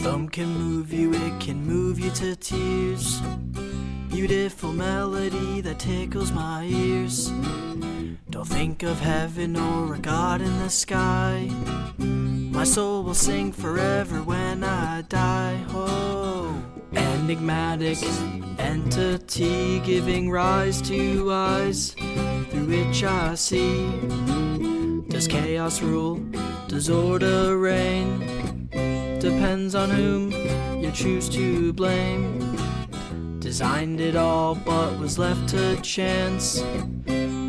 Rhythm can move you, it can move you to tears. Beautiful melody that tickles my ears. Don't think of heaven or a God in the sky. My soul will sing forever when I die. Oh, enigmatic entity giving rise to eyes through which I see. Does chaos rule? Does order reign? Depends on whom you choose to blame. Designed it all but was left to chance.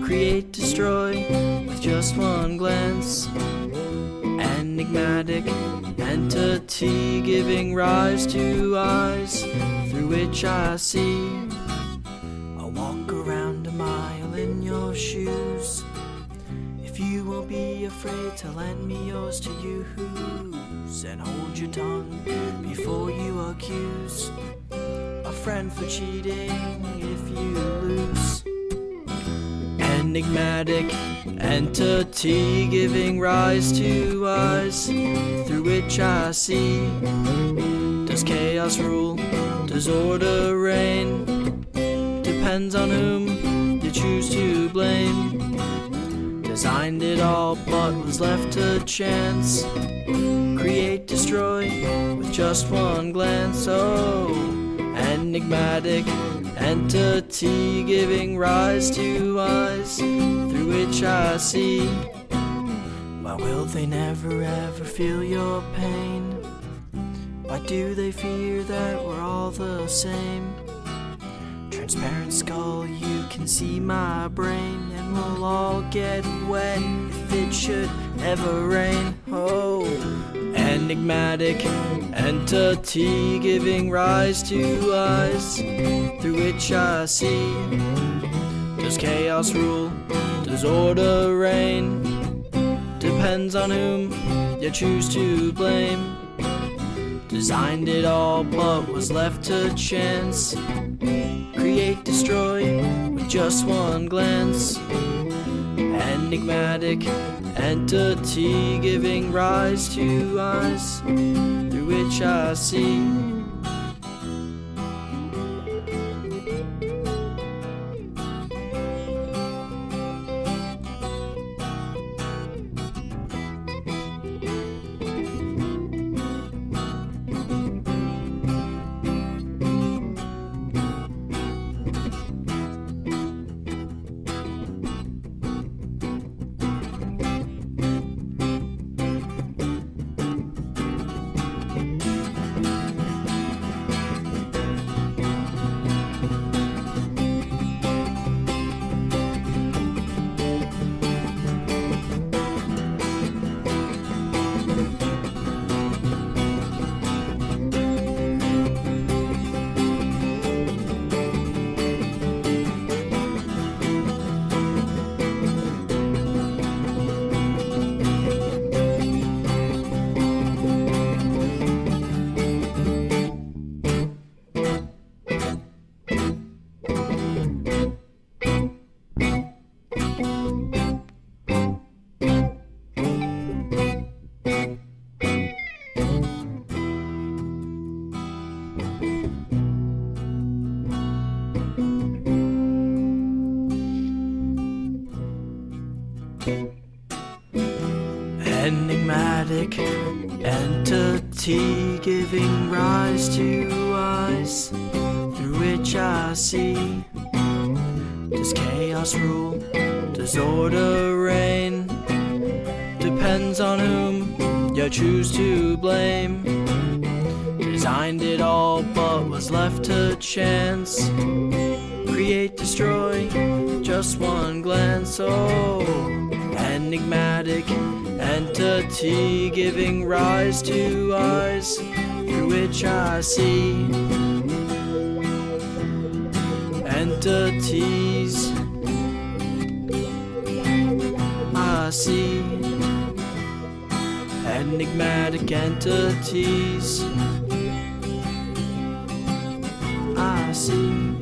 Create, destroy with just one glance. Enigmatic entity giving rise to eyes through which I see. I'll walk around a mile in your shoes if you won't be afraid to lend me yours to use. And hold your tongue before you accuse a friend for cheating if you lose. Enigmatic entity giving rise to eyes through which I see. Does chaos rule? Does order reign? Depends on whom you choose to blame. Designed it all but was left to chance. Create, destroy with just one glance. Oh, enigmatic entity giving rise to eyes through which I see. Why will they never ever feel your pain? Why do they fear that we're all the same? Transparent skull, you can see my brain, and we'll all get wet if it should ever rain. Oh, enigmatic entity giving rise to eyes through which I see. Does chaos rule? Does order reign? Depends on whom you choose to blame. Designed it all but was left to chance. Create, destroy with just one glance. Enigmatic entity giving rise to eyes through which I see. Enigmatic entity giving rise to eyes through which I see. Does chaos rule? Does order reign? Depends on whom you choose to blame. Designed it all but was left to chance. Create, destroy, just one glance. Oh, enigmatic entity giving rise to eyes through which I see. Entities I see. Enigmatic entities I see.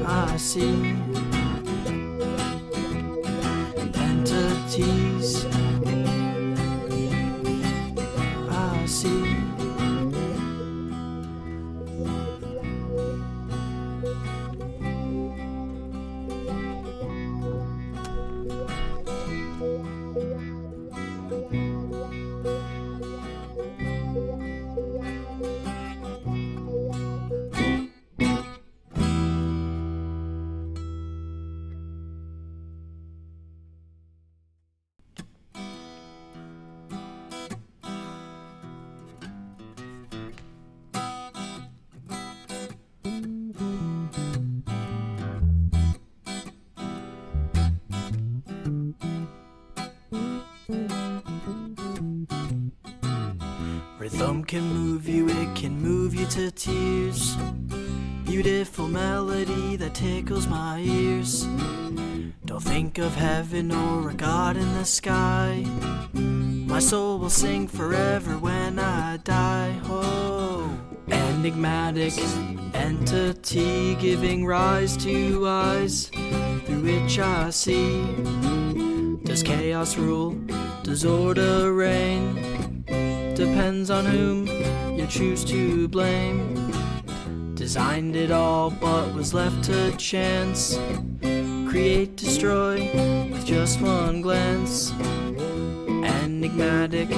I see. can move you, it can move you to tears. Beautiful melody that tickles my ears. Don't think of heaven or a God in the sky. My soul will sing forever when I die. Oh, enigmatic entity giving rise to eyes through which I see. Does chaos rule? Does order reign? Depends on whom you choose to blame. Designed it all but was left to chance. Create, destroy with just one glance. Enigmatic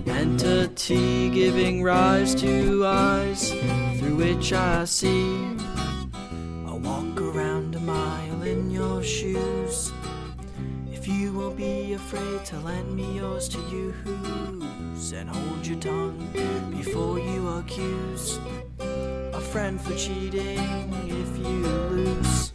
entity giving rise to eyes through which I see. I'll walk around a mile in your shoes if you won't be afraid to lend me yours to use. And hold your tongue before you accuse a friend for cheating if you lose.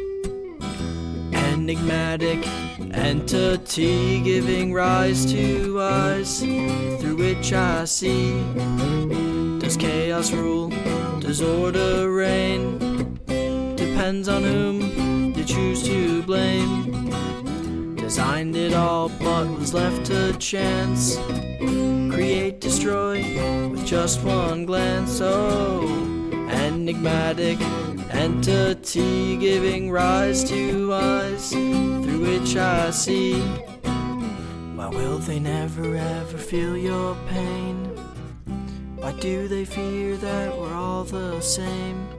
Enigmatic entity giving rise to eyes through which I see. Does chaos rule? Does order reign? Depends on whom you choose to blame. Designed it all but was left to chance. Create, destroy with just one glance. Oh, enigmatic entity giving rise to eyes through which I see. Why will they never ever feel your pain? Why do they fear that we're all the same?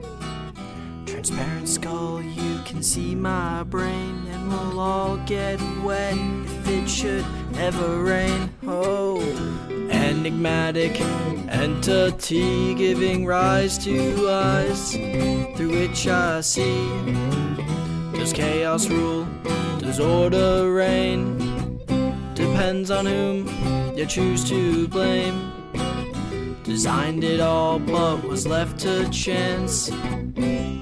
Transparent skull, you can see my brain, and we'll all get wet if it should ever rain. Oh, enigmatic entity giving rise to eyes through which I see. Does chaos rule? Does order reign? Depends on whom you choose to blame. Designed it all but was left to chance.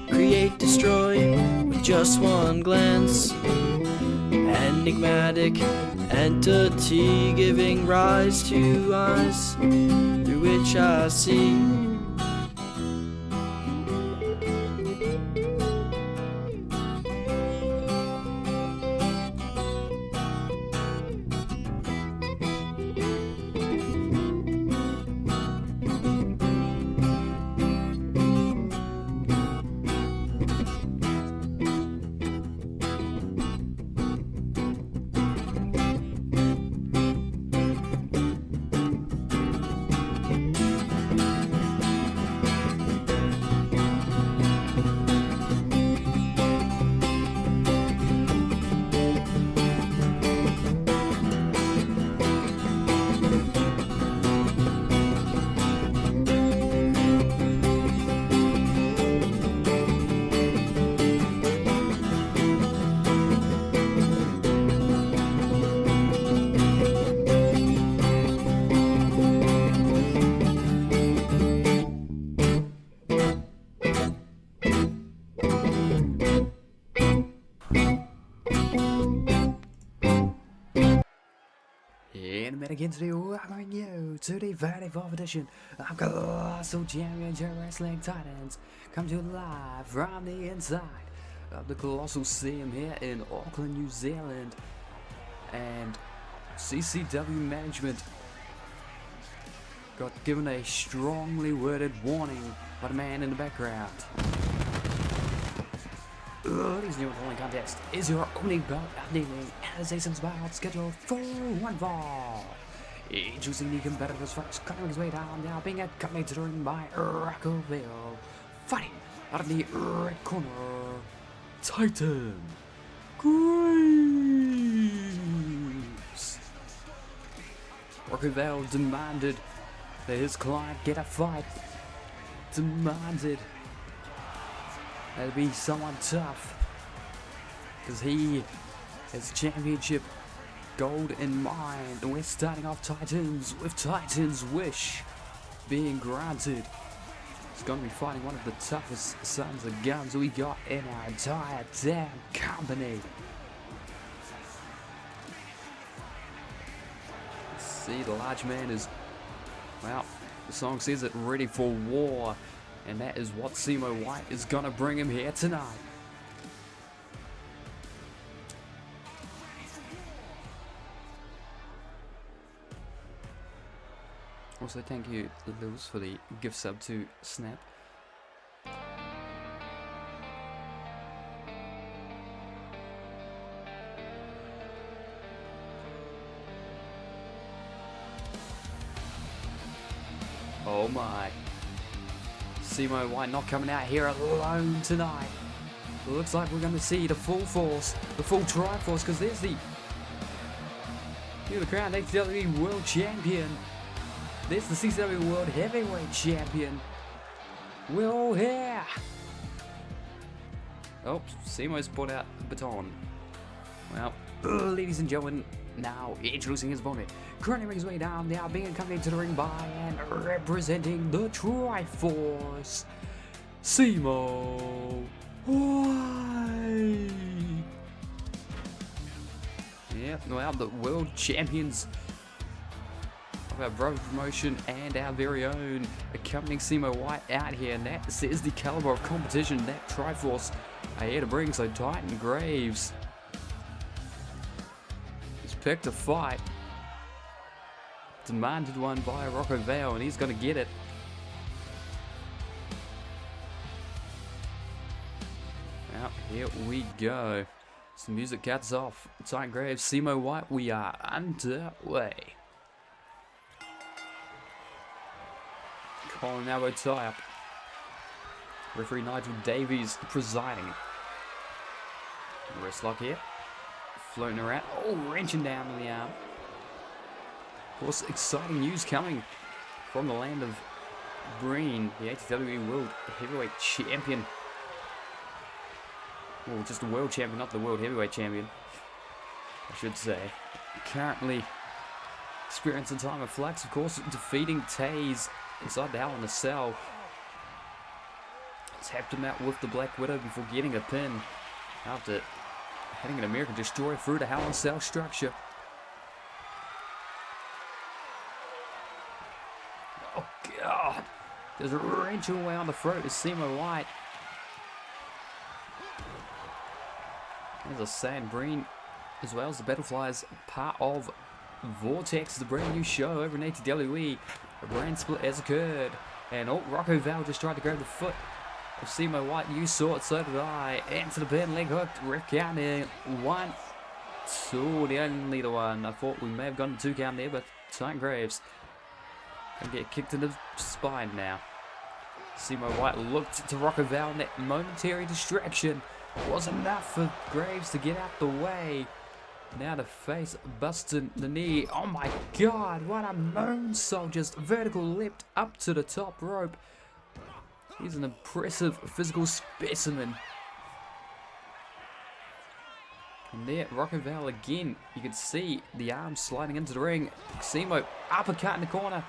Create, destroy with just one glance. Enigmatic entity giving rise to eyes through which I see. And back again today, welcome you to the 34th edition of Colossal Championship Wrestling Titans. Come to you live from the inside of the Colossal Museum here in Auckland, New Zealand. And CCW management got given a strongly worded warning by the man in the background. Ladies and gentlemen, the following contest is your opening bout of the evening and the season's bout scheduled for one fall. Introducing the competitors first, cutting his way down, now being accompanied by Rockoville. Fighting out of the red corner, Titan Greaves. Rockoville demanded that his client get a fight. Demanded that it be someone tough, because he has championship gold in mind, and we're starting off Titans with Titan's Wish being granted. He's going to be fighting one of the toughest sons of guns we got in our entire damn company. See, the large man is, well, The song says it, ready for war. And that is what Simo White is going to bring him here tonight. Also, thank you, Lewis, for the gift sub to Snap. Oh my. Simo White not coming out here alone tonight. Looks like we're going to see the full force, the full Triforce, because there's the crowned ACW World Champion. There's the CCW World Heavyweight Champion. We're all here. Oh, Simo's put out the baton. Well, ladies and gentlemen, now introducing his opponent. Currently making his way down, now being accompanied to the ring by and representing the Triforce, Simo White. Yep, well, the world champions of our brother promotion and our very own accompanying Simo White out here, and that says the caliber of competition that Triforce are here to bring. So Titan Graves has picked a fight, demanded one via Rocco Vale, and he's going to get it. Now, here we go. So the music cuts off. Titan Graves, Simo White, we are underway. Collar and elbow tie-up. Referee Nigel Davies presiding. Wrist lock here. Floating around. Oh, wrenching down on the arm. Of course, exciting news coming from the land of Breen, the ACW World Heavyweight Champion. Well, just the World Champion, not the World Heavyweight Champion, I should say. Currently experiencing time of flux, of course, defeating Taze inside the Hell in a Cell. Tapped him out with the Black Widow before getting a pin after heading an American Destroyer through the Hell in a Cell structure. Oh God! There's a wrench away on the throat of Simo White. There's a Sand Breen as well as the Battleflies, part of Vortex, the brand new show over in ATWE. A brand split has occurred. And oh, Rocco Val just tried to grab the foot of Simo White. You saw it, so did I. Into the pin, leg hooked, ref count there. 1, 2, the only the one. I thought we may have gone to 2 count there, but Titan Graves gonna get kicked in the spine now. Simo White looked to Rocco Val, and that momentary distraction was enough for Graves to get out the way. Now the face busting the knee. Oh my God, what a moonsault, just vertical leapt up to the top rope. He's an impressive physical specimen. And there, Rocco Val again. You can see the arm sliding into the ring. Simo uppercut in the corner.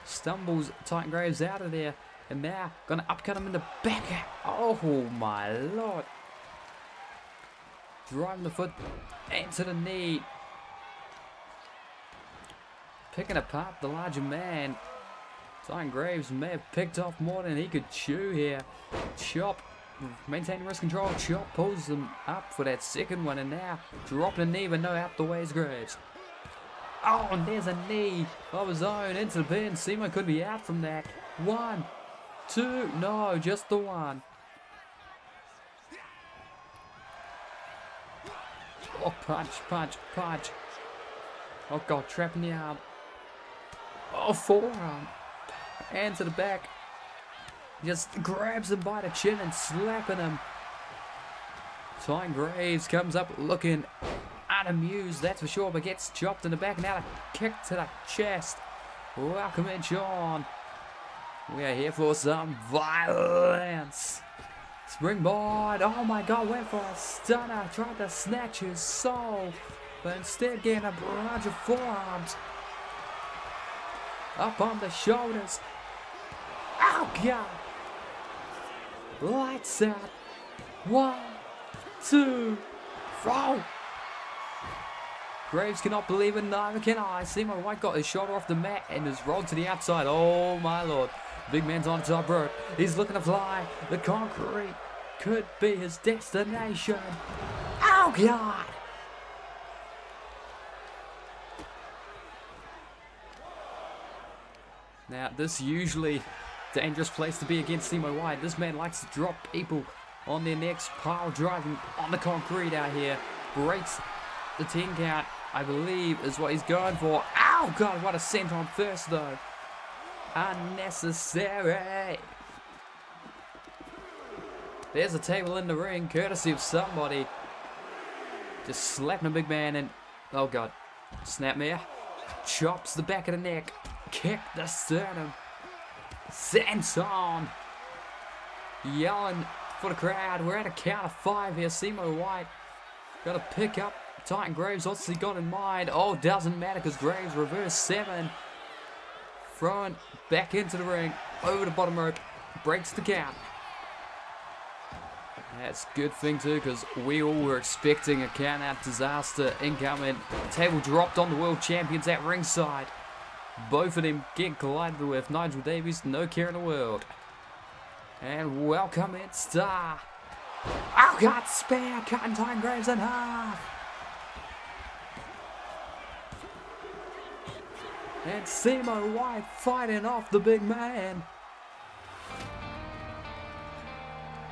Stumbles Titan Graves out of there. And now, gonna upcut him in the back. Oh my Lord. Driving the foot into the knee. Picking apart the larger man. Titan Graves may have picked off more than he could chew here. Chop, maintaining wrist control. Chop pulls him up for that second one, and now dropping a knee, but no, out the way is Graves. Oh, and there's a knee of his own into the pin. Simo could be out from that. 1, 2, no, just the one. Oh, punch, punch, punch. Oh God, trapping the arm. Oh, forearm. And to the back. Just grabs him by the chin and slapping him. Titan Graves comes up looking unamused, that's for sure, but gets chopped in the back. Now a kick to the chest. Welcome in, Sean. We are here for some violence. Springboard. Oh my God, went for a stunner. Tried to snatch his soul, but instead getting a barrage of forearms. Up on the shoulders. Oh God. Lights out. 1, 2, throw. Graves cannot believe it, neither can I. Simo White got his shoulder off the mat and is rolled to the outside. Oh my lord. Big man's on top rope. He's looking to fly. The concrete could be his destination. Oh god! Now, this usually dangerous place to be against Simo White. This man likes to drop people on their necks, pile driving on the concrete out here. Breaks the 10 count, I believe, is what he's going for. Ow, God, what a senton first, though. Unnecessary. There's a table in the ring, courtesy of somebody. Just slapping a big man and, oh God, snapmare. Chops the back of the neck. Kick the sternum. Senton. Yelling for the crowd. We're at a count of 5 here. Simo White got to pick up Titan Graves. What's he got in mind? Oh, doesn't matter because Graves reverse 7. Throwing back into the ring. Over the bottom rope. Breaks the count. That's a good thing too because we all were expecting a count out disaster incoming. Table dropped on the world champions at ringside. Both of them getting collided with. Nigel Davies, no care in the world. And welcome in Star. Oh God, spear cutting Titan Graves in half. And Simo White fighting off the big man.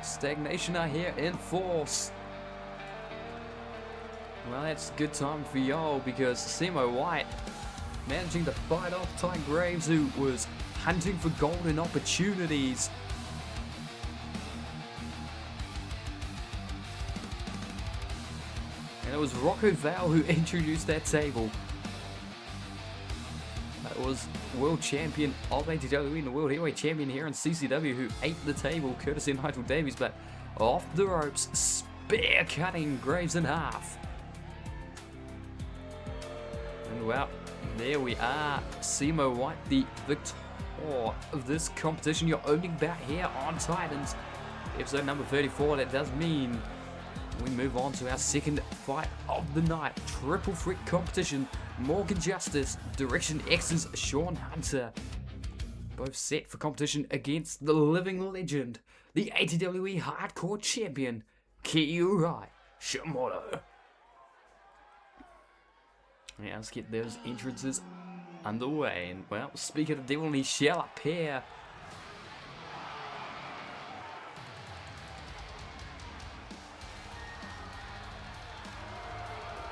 Stagnation are here in force. Well, that's a good time for y'all because Simo White managing to fight off Titan Graves, who was hunting for golden opportunities. And it was Rocco Val who introduced that table. That was world champion of ATW and the world heavyweight champion here in CCW who ate the table courtesy of Nigel Davies, but off the ropes, spear cutting Graves in half. And well, there we are. Simo White, the victor of this competition. Your opening bout here on Titans. Episode number 34. That does mean we move on to our second fight of the night. Triple threat competition. Morgan Justice, Direction X's Sean Hunter. Both set for competition against the living legend, the ATWE Hardcore Champion, Kiurai Shimoda. Yeah, let's get those entrances underway. And well, speaking of Devil, he shall appear.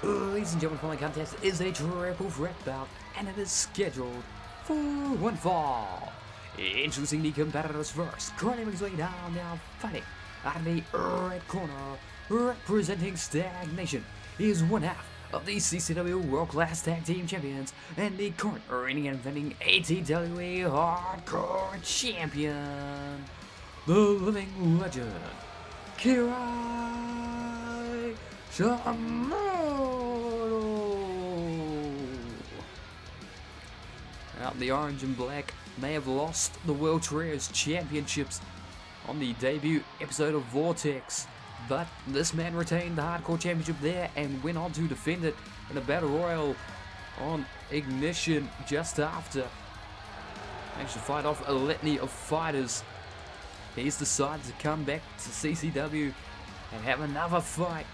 Ladies and gentlemen, following contest is a triple threat bout, and it is scheduled for one fall. Introducing the competitors first, climbing his way down now, fighting out of the red corner, representing Stagnation. He is one half of the CCW World Class Tag Team Champions and the current reigning and defending ATWE Hardcore Champion, the living legend, Kirai Shimoda. Now, the orange and black may have lost the World Trios Championships on the debut episode of Vortex, but this man retained the Hardcore Championship there and went on to defend it in a Battle Royal on Ignition just after. Managed to fight off a litany of fighters. He's decided to come back to CCW and have another fight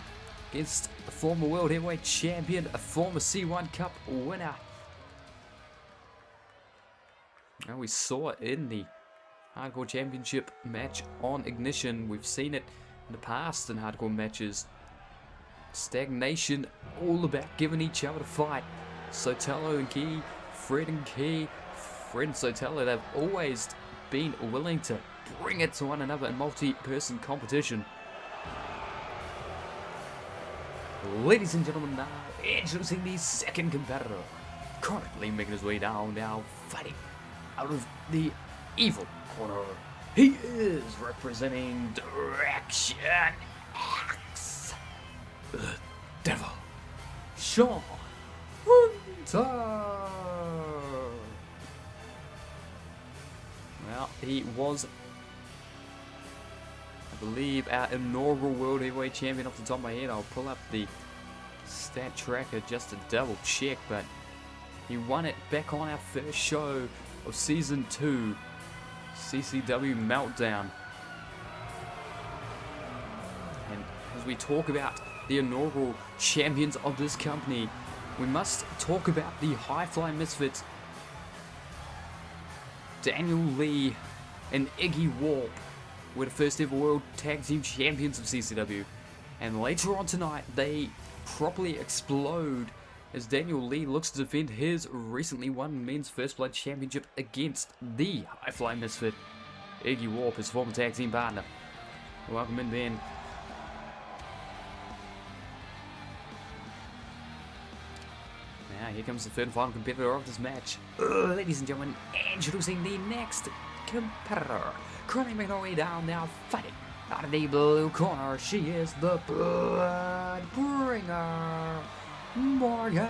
against a former World Heavyweight Champion, a former C1 Cup winner. Now, we saw it in the Hardcore Championship match on Ignition. We've seen it in the past in hardcore matches. Stagnation, all about giving each other a fight. Sotelo and Key, Fred and Key, Fred and Sotelo, they've always been willing to bring it to one another in multi-person competition. Ladies and gentlemen, now introducing the second competitor, currently making his way down now, fighting out of the evil corner. He is representing Direction X, the Devil, Sean Hunter. Well, he was, I believe, our inaugural World Heavyweight Champion off the top of my head. I'll pull up the stat tracker just to double check, but he won it back on our first show of Season 2, CCW Meltdown. And as we talk about the inaugural champions of this company, we must talk about the High Fly Misfits, Daniel Lee and Iggy Warp were the first ever World Tag Team Champions of CCW. And later on tonight, they properly explode as Daniel Lee looks to defend his recently won Men's First Blood Championship against the High Fly Misfit, Iggy Warp, his former tag team partner. Welcome in, Ben. Now here comes the third and final competitor of this match. Ladies and gentlemen, introducing the next competitor. Currently making her way down now, fighting out of the blue corner. She is the Blood Bringer, Morgan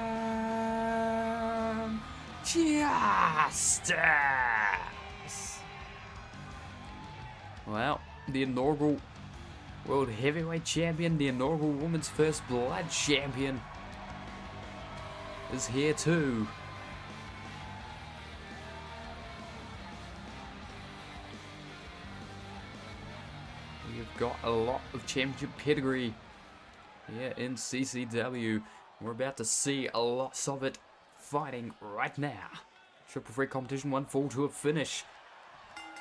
Justice. Well, the inaugural World Heavyweight Champion, the inaugural Women's First Blood Champion, is here too. We've got a lot of championship pedigree here in CCW. We're about to see a lot of it fighting right now. Triple threat competition 1 fall to a finish.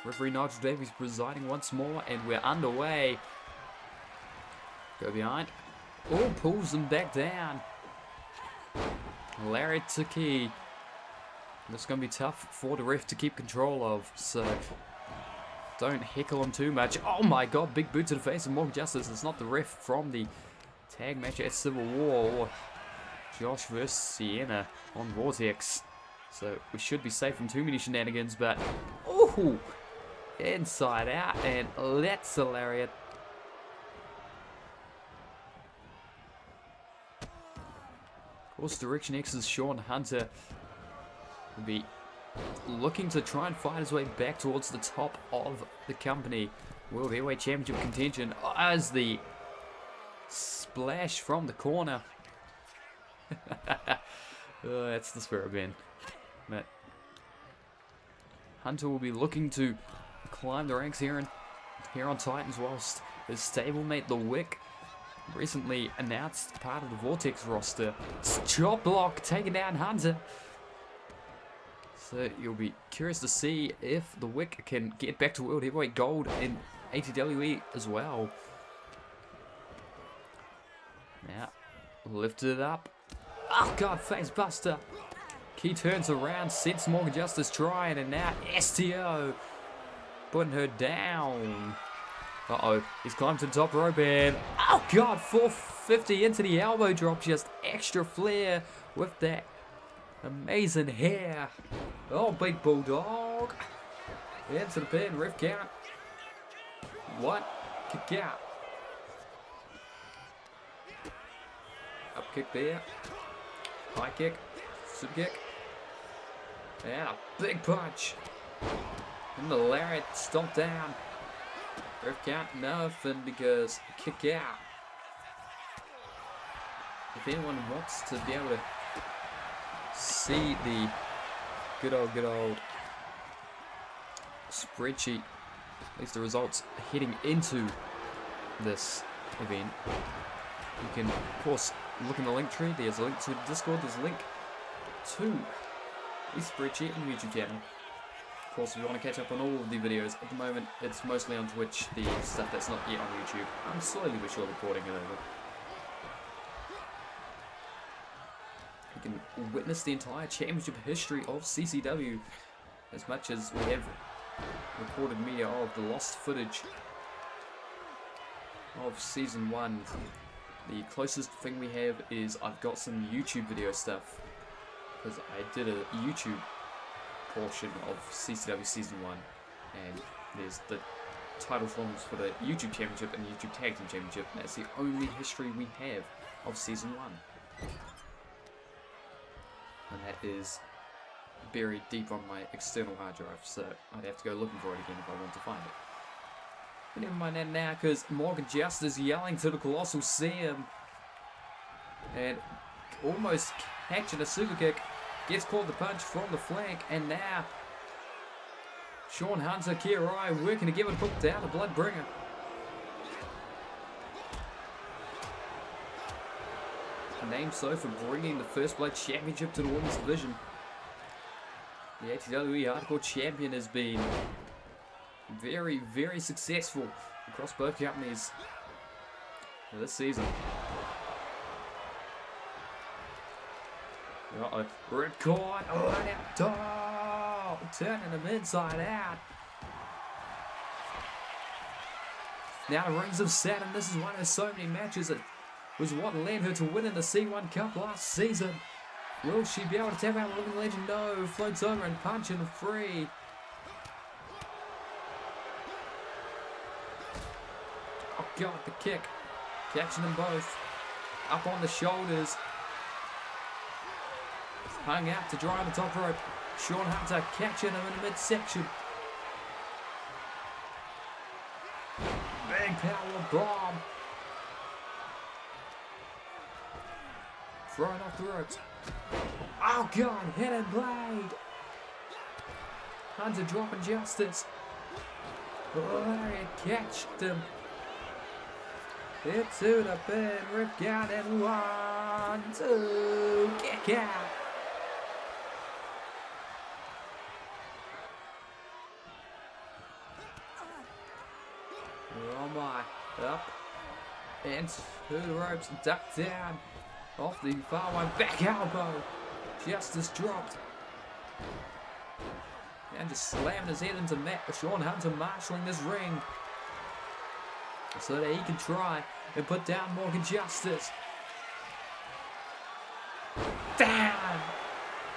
Referee Nigel Davies presiding once more, and we're underway. Go behind. Oh, pulls them back down. Larry Taki. This is going to be tough for the ref to keep control of, so don't heckle him too much. Oh my god, big boot to the face of Morgan Justice. It's not the ref from the tag match at Civil War or Josh vs. Sienna on Vortex. So we should be safe from too many shenanigans, but oh, inside out, and that's a lariat. Of course, Direction X's Sean Hunter will be looking to try and fight his way back towards the top of the company. World Heavyweight Championship contention as the splash from the corner. Oh, that's the spirit, Ben. But Hunter will be looking to climb the ranks here on Titans, whilst his stablemate, the Wick, recently announced part of the Vortex roster. Chop block taking down Hunter. So you'll be curious to see if the Wick can get back to World Heavyweight Gold in ATWE as well. Now, lifted it up. Oh god, face buster. Key turns around, sends Morgan Justice trying, and now STO putting her down. Uh-oh, he's climbed to the top rope, and oh god, 450 into the elbow drop, just extra flair with that amazing hair. Oh, big bulldog. Into the pin, ref count. What? Kick out. Up kick there. High kick. Super kick. And a big punch. And the lariat stomped down. Ref count, nothing, because kick out. If anyone wants to be able to see the good old spreadsheet, at least the results heading into this event, you can of course look in the link tree. There's a link to Discord, there's a link to the spreadsheet on the YouTube channel. Of course, if you want to catch up on all of the videos, at the moment it's mostly on Twitch, the stuff that's not yet on YouTube. I'm slowly but surely porting it over. You can witness the entire championship history of CCW, as much as we have recorded media of the lost footage of Season 1. The closest thing we have is I've got some YouTube video stuff, because I did a YouTube portion of CCW Season 1, and there's the title forms for the YouTube Championship and the YouTube Tag Team Championship, and that's the only history we have of Season 1. And that is buried deep on my external hard drive, so I'd have to go looking for it again if I want to find it. But never mind that now, because Morgan Justice yelling to the Colossal, see him. And almost catching a super kick. Gets caught the punch from the flank. And now Sean Hunter, CAW working to give it a put down to Bloodbringer. Named so for bringing the First Blood Championship to the women's division. The ATWE Hardcore Champion has been very, very successful across both companies this season. Uh-oh, ripcord, right out top, turning them inside out. Now the Rings of Saturn, this is one of so many matches that was what led her to winning the C1 Cup last season. Will she be able to tap out Living Legend? No, floats over and punching free. Oh God, the kick. Catching them both. Up on the shoulders. Hung out to dry on the top rope. Sean Hunter catching him in the midsection. Big power bomb. Thrown off the ropes. Oh God, head and blade. Hunter dropping justice. Lariat catched him. Into the pin, rip out and 1, 2, kick out. Oh my, up and to the ropes, duck down. Off the far one, back elbow. Justice dropped. And just slamming his head into the mat. Sean Hunter marshalling this ring so that he can try and put down Morgan Justice. Down!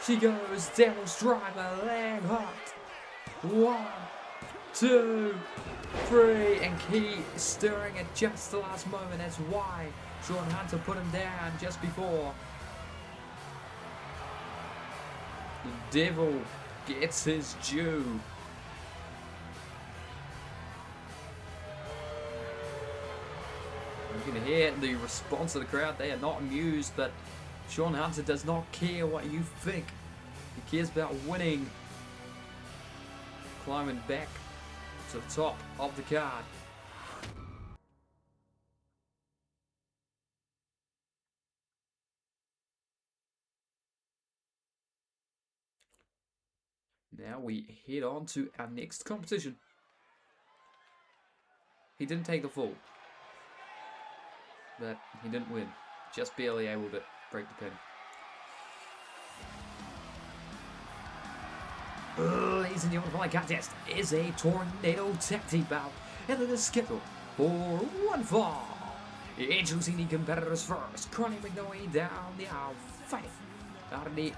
She goes, Devil's Driver, leg hooked. 1, 2, 3, and Key stirring at just the last moment. That's why Sean Hunter put him down just before. The Devil gets his due. You can hear the response of the crowd. They are not amused, but Sean Hunter does not care what you think. He cares about winning. Climbing back to the top of the card. Now we head on to our next competition. He didn't take the fall, but he didn't win. Just barely able to break the pin. Ladies and gentlemen, the following contest is a tornado tag team bout, and it is scheduled for one fall. Introducing the competitors first, Connie making their way down the aisle, fighting out in the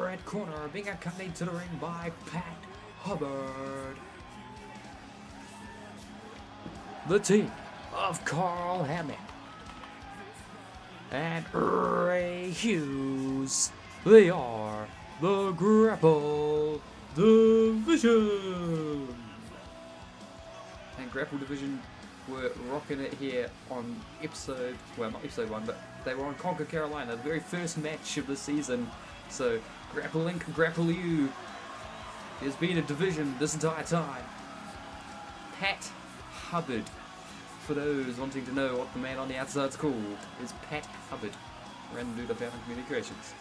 red corner, being accompanied to the ring by Pat Hubbard. The team of Carl Hammond and Ray Hughes. They are the Grapple Division. And Grapple Division were rocking it here on episode, well, not episode 1, but they were on Conquer Carolina, the very first match of the season. So Grapple Inc., Grapple U has been a division this entire time. Pat Hubbard, for those wanting to know what the man on the outside's called, is Pat Hubbard, random dude I found in communications.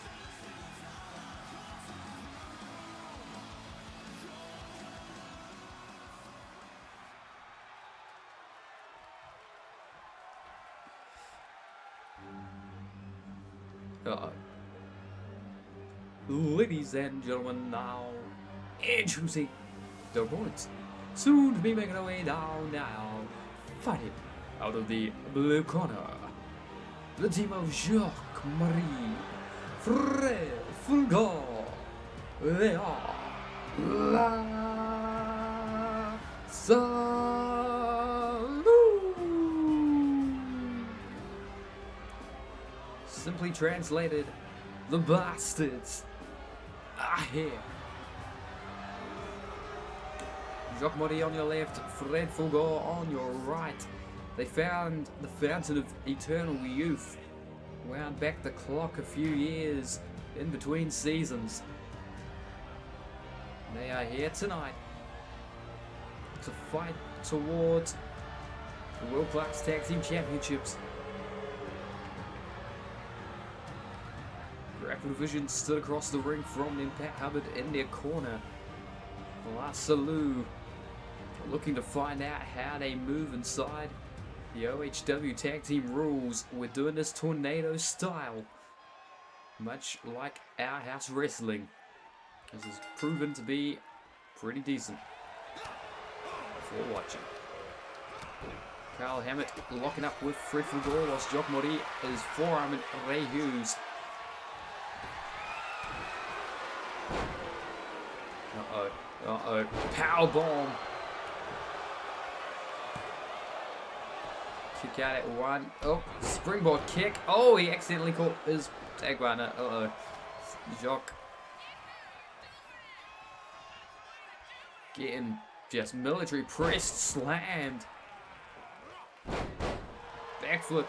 Ladies and gentlemen, now introducing the opponents. Soon to be making our way down now, fighting out of the blue corner, the team of Jacques-Marie, Fred Fulgor. They are La Salud. Simply translated, the bastards are here. Jacques-Marie on your left, Fred Fulgor on your right. They found the fountain of eternal youth wound back the clock a few years in between seasons. They are here tonight to fight towards the World Class Tag Team Championships. Grapple Division stood across the ring from them. Pat Hubbard in their corner. Colossal looking to find out how they move inside the OHW Tag Team rules. We're doing this tornado style, much like our house wrestling. This has proven to be pretty decent for watching. Carl Hammett locking up with Fred Fulgore whilst Jock Mori is forearming Ray Hughes. Uh-oh. Power bomb. Kick out at one. Oh, springboard kick. Oh, he accidentally caught his tag partner. Uh-oh. Jock getting just military pressed, slammed. Backflip.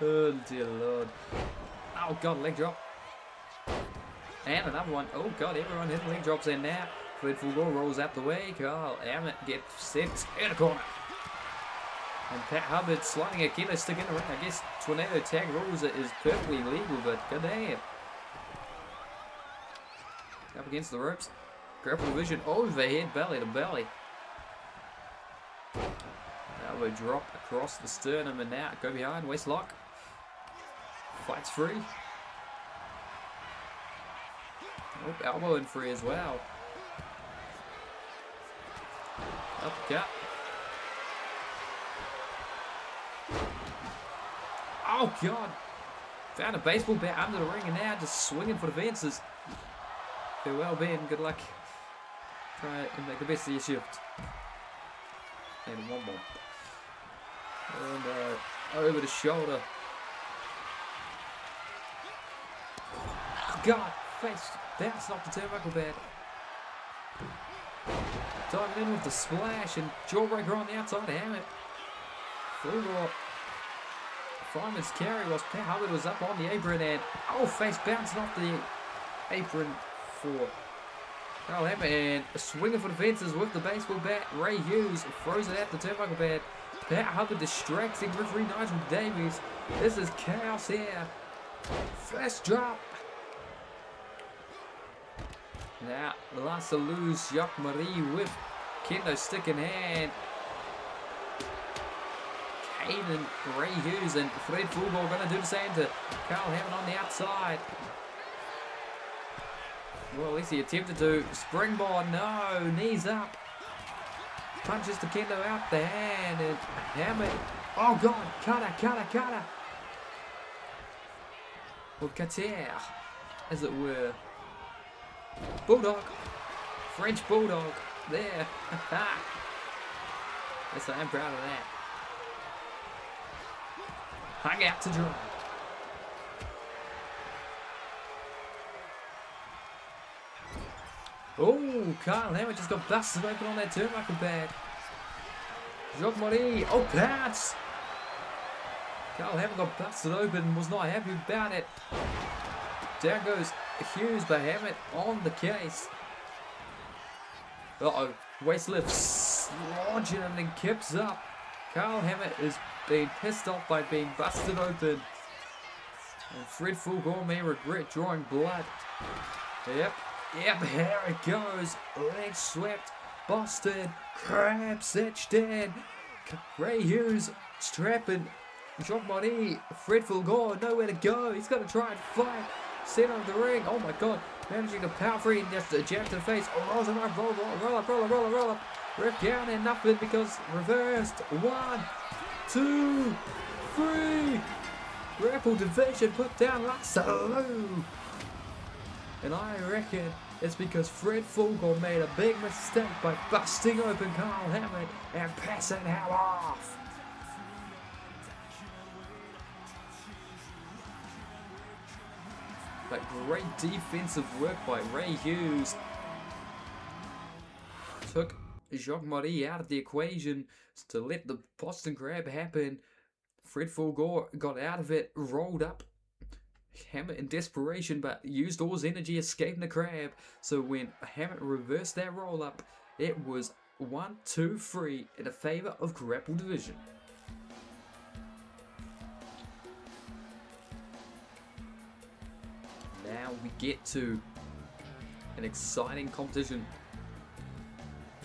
Oh dear Lord. Oh God, leg drop. And another one. Oh God, everyone hitting leg drops in now. Fred Fulgore rolls out the way. Carl Hammett gets sent in the corner. And Pat Hubbard sliding a kilo stick in the ring. I guess tornado tag rules is perfectly legal, but goddamn. Up against the ropes. Grapple Division overhead, belly to belly. Elbow drop across the sternum and now go behind, waist lock. Fights free. Oh, elbow in free as well. Uppercut. Oh God! Found a baseball bat under the ring and now just swinging for the fences. Farewell Ben, good luck. Try and make the best of your shift. And one more. And over the shoulder. Oh God, face bounced off the turnbuckle pad. Diving in with the splash and jawbreaker on the outside of Hammett. Fulgore. Fireman's carry whilst Pat Hubbard was up on the apron and face bouncing off the apron for Carl Hammett and swinging for the fences with the baseball bat. Ray Hughes throws it at the turnbuckle pad. Pat Hubbard distracting referee Nigel Davies. This is chaos here. First drop. Now Lassalou's Jacques Marie with kendo stick in hand. Kane and Ray Hughes and Fred Fulgore going to do the same to Carl Hammett on the outside. Well, at least he attempted to. Springboard, no, knees up. Punches the kendo out the hand and Hammett. Oh God, cutter. Or cutter, as it were. Bulldog. French Bulldog. There. Yes, I am proud of that. Hung out to dry. Oh, Carl Hammett just got busted open on that turnbuckle pad. Jacques Marie. Oh, pounce. Carl Hammett got busted open, was not happy about it. Down goes Hughes, but Hammett on the case. Uh-oh. Waist lifts, launching and then kips up. Carl Hammett is being pissed off by being busted open. And Fred Fulgore may regret drawing blood. Yep, here it goes. Leg swept, busted, crab stitched in. Ray Hughes strapping Jacques Marie. Fred Fulgore, nowhere to go. He's got to try and fight. Center of the ring. Oh my God. Managing to power free and just a jab to the face. Oh, rolls him up, roll up. Ref down and nothing because reversed. 1, 2, 3. Grapple Division put down Lasso. And I reckon it's because Fred Fulgore made a big mistake by busting open Carl Hammett and passing him off. But great defensive work by Ray Hughes. Took Jacques Marie out of the equation to let the Boston Crab happen. Fred Fulgore got out of it, rolled up, Hammett in desperation, but used all his energy escaping the crab. So when Hammett reversed that roll up, it was 1-2-3 in a favor of Grapple Division. Now we get to an exciting competition.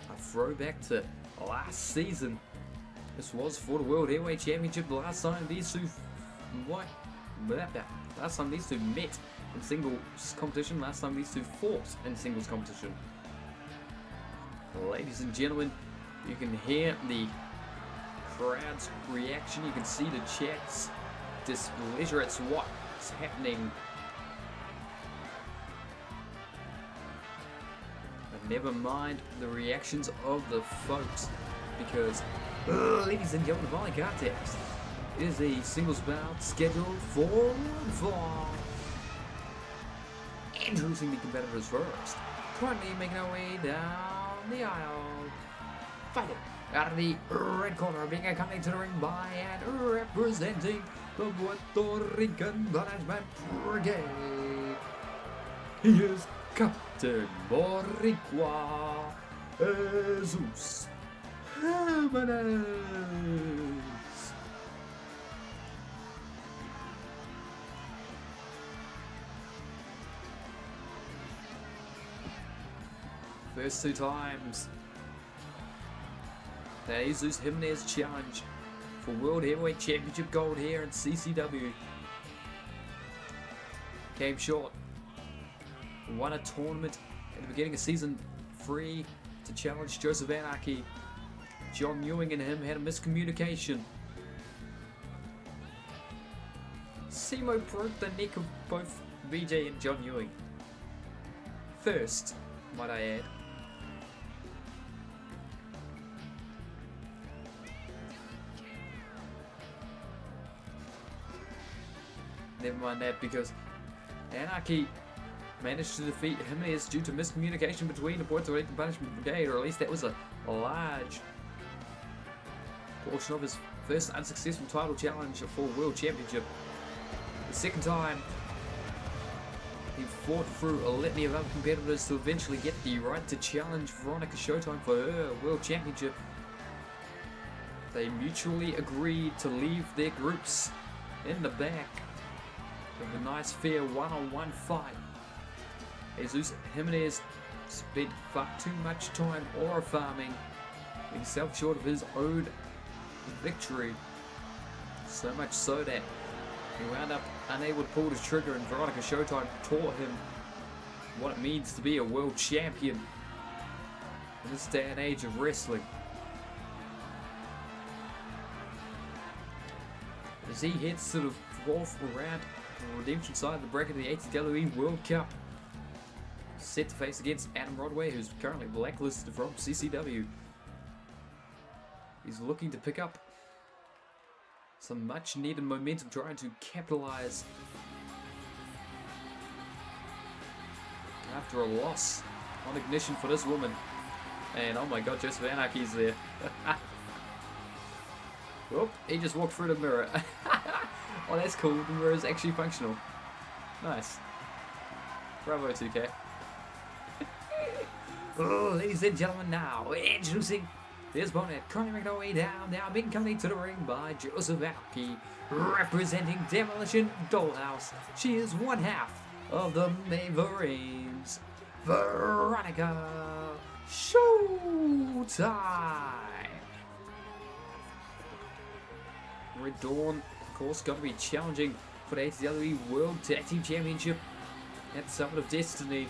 A throwback to last season. This was for the World Heavyweight Championship. The last time these two Last time these two met in singles competition. Last time these two fought in singles competition. Ladies and gentlemen, you can hear the crowd's reaction. You can see the chat's displeasure at what's happening. But never mind the reactions of the folks, because ladies and gentlemen, Volley Context is a singles bout scheduled for one fall. Introducing the competitors first. Currently making our way down the aisle. Fighting out of the red corner, being accompanied to the ring by and representing the Puerto Rican Management Brigade. He is Captain Boricua Jesus Jimenez. First two times that Jesus Jimenez challenge for World Heavyweight Championship gold here in CCW. Came short. Won a tournament at the beginning of season 3 to challenge Joseph Anarchy. John Ewing and him had a miscommunication. Simo broke the neck of both VJ and John Ewing. First, might I add. Never mind that, because Anarchy managed to defeat Jimenez due to miscommunication between the Puerto Rican Punishment Brigade, or at least that was a large portion of his first unsuccessful title challenge for World Championship. The second time, he fought through a litany of other competitors to eventually get the right to challenge Veronica Showtime for her World Championship. They mutually agreed to leave their groups in the back of a nice fair one-on-one fight. Jesus Jimenez spent far too much time aura farming himself short of his own victory. So much so that he wound up unable to pull the trigger, and Veronica Showtime taught him what it means to be a world champion in this day and age of wrestling. As he heads to the fourth round, the redemption side of the bracket of the ATWE World Cup, set to face against Adam Rodway, who's currently blacklisted from CCW. He's looking to pick up some much needed momentum, trying to capitalize after a loss on Ignition for this woman. And oh my god, Joseph Anarchy's there. Whoop, he just walked through the mirror. Oh, that's cool. The mirror is actually functional. Nice. Bravo, 2K. Oh, ladies and gentlemen, now introducing his opponent, currently making our way down, now being accompanied to the ring by Joseph Anarchy, representing Demolition Dollhouse. She is one half of the Mavericks, Veronica Showtime. Red Dawn, of course, going to be challenging for the ATWE World Tag Team Championship at Summit of Destiny.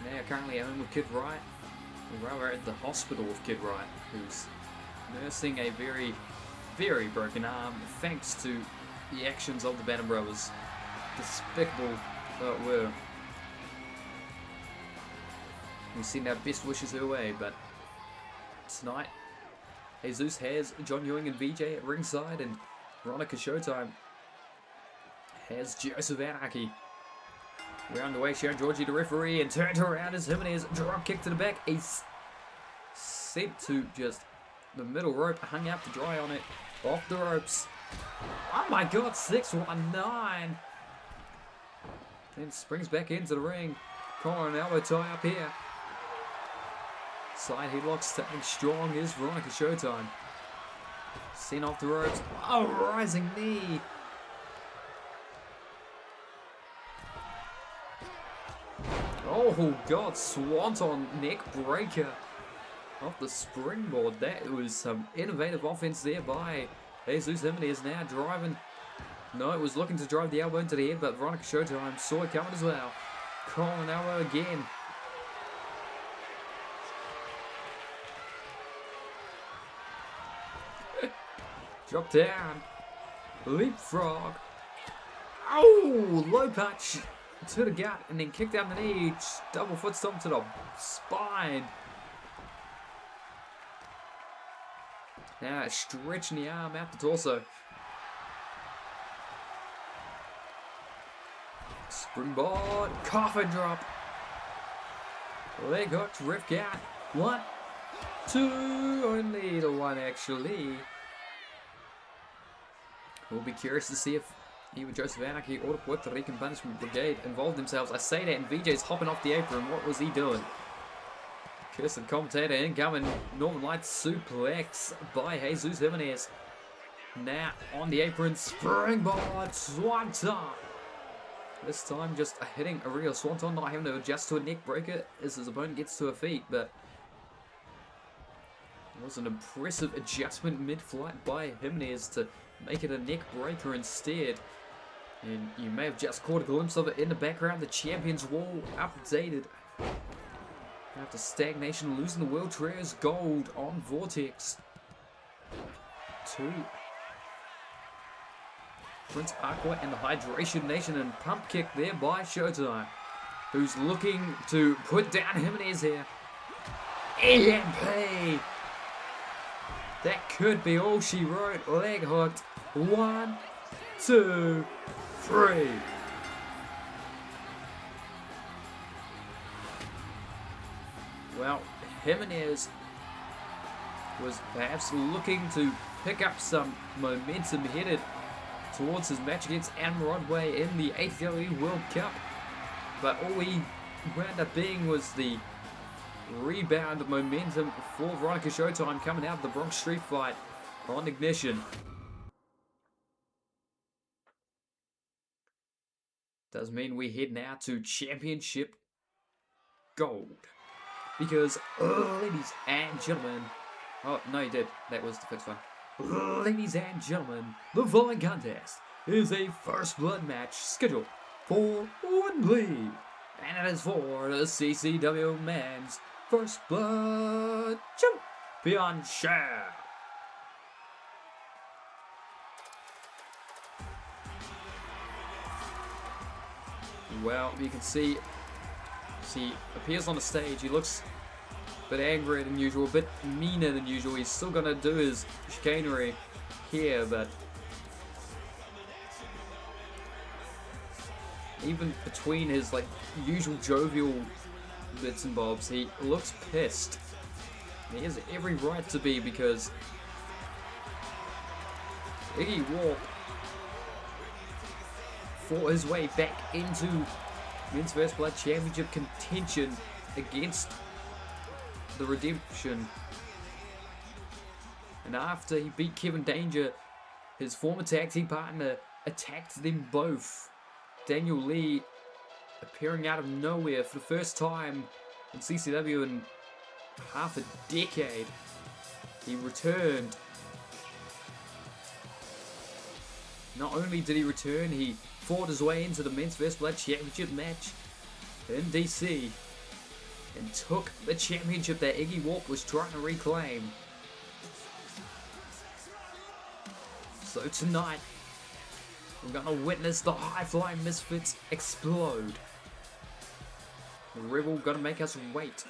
They are currently at home with Kid Wright, or rather at the hospital with Kid Wright, who's nursing a very, very broken arm thanks to the actions of the Banner Brothers. Despicable though it were. We send our best wishes her way, but tonight Jesus has John Ewing and VJ at ringside, and Veronica Showtime has Joseph Anarchy. Round away, Sharon Georgie, the referee, and turned around as Jimenez drop kick to the back. He's sent to just the middle rope, hung out to dry on it, off the ropes. Oh my god, 619. Then springs back into the ring. Collar and elbow tie up here. Side headlock staying strong is Veronica Showtime. Sent off the ropes. Oh, rising knee. Oh god, swanton neck breaker off the springboard. That was some innovative offense there by Jesus Jimenez. Now driving. No, it was looking to drive the elbow into the head, but Veronica Showtime saw it coming as well. Collar and elbow again. Drop down. Leapfrog. Oh, low punch to the gut and then kick down the knee. Double foot stomp to the spine. Now stretching the arm out the torso. Springboard. Coffin drop. Leg hook. Rip count. 1, 2. Only the one actually. We'll be curious to see if either Joseph Anarchy or the Puerto Rican Punishment Brigade involved themselves. I say that, and VJ's hopping off the apron. What was he doing? Kirsten commentator incoming. Northern Lights suplex by Jesus Jimenez. Now on the apron, springboard swanton. This time just hitting a real swanton, not having to adjust to a neck breaker as his opponent gets to her feet, but it was an impressive adjustment mid-flight by Jimenez to make it a neck breaker instead. And you may have just caught a glimpse of it in the background. The Champions Wall updated after stagnation, losing the World Trares Gold on Vortex. 2. Prince Aqua and the Hydration Nation, and pump kick there by Showtime, who's looking to put down Jimenez here. EMP! That could be all she wrote. Leg hooked. 1, 2, 3. Well, Jimenez was perhaps looking to pick up some momentum headed towards his match against Adam Rodway in the ACW World Cup. But all he wound up being was the rebound momentum for Veronica Showtime coming out of the Bronx Street Fight on Ignition. Does mean we head now to Championship Gold. Because, ladies and gentlemen, oh, no, you did. That was the fixed one. Ladies and gentlemen, the following contest is a first blood match scheduled for Wembley. And it is for the CCW Men's First Blood Championship. Well, you can see he appears on the stage. He looks a bit angrier than usual, a bit meaner than usual. He's still gonna do his chicanery here, but even between his usual jovial bits and bobs, he looks pissed. He has every right to be, because Iggy Warp fought his way back into Men's First Blood Championship contention against the Redemption. And after he beat Kevin Danger, his former tag team partner attacked them both. Daniel Lee appearing out of nowhere for the first time in CCW in half a decade. He returned. Not only did he return, he fought his way into the Men's First Blood Championship match in DC and took the championship that Iggy Warp was trying to reclaim. So tonight, we're gonna witness the high-flying Misfits explode. The Rebel gonna make us wait.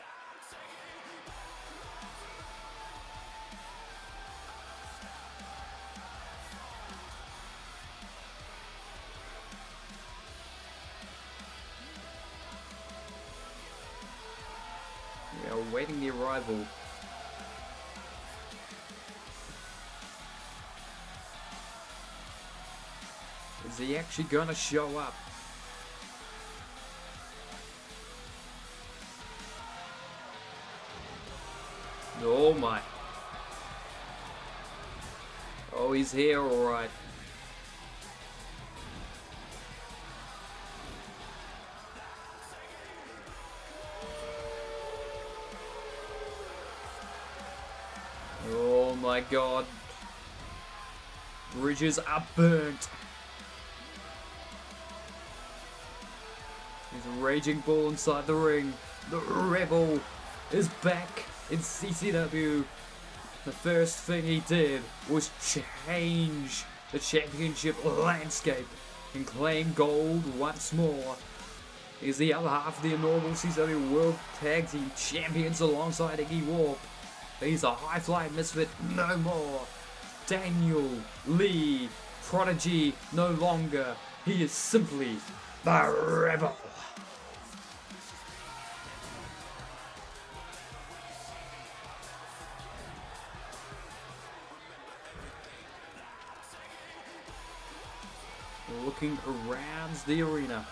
awaiting the arrival. Is he actually gonna show up? Oh my. Oh, he's here, alright. Oh my god. Bridges are burnt. There's a raging bull inside the ring. The rebel is back in CCW. The first thing he did was change the championship landscape and claim gold once more. He's the other half of the inaugural CCW World Tag Team Champions alongside Iggy Warp. He's a high-flying misfit no more. Daniel Lee, prodigy no longer. He is simply the Rebel. Looking around the arena.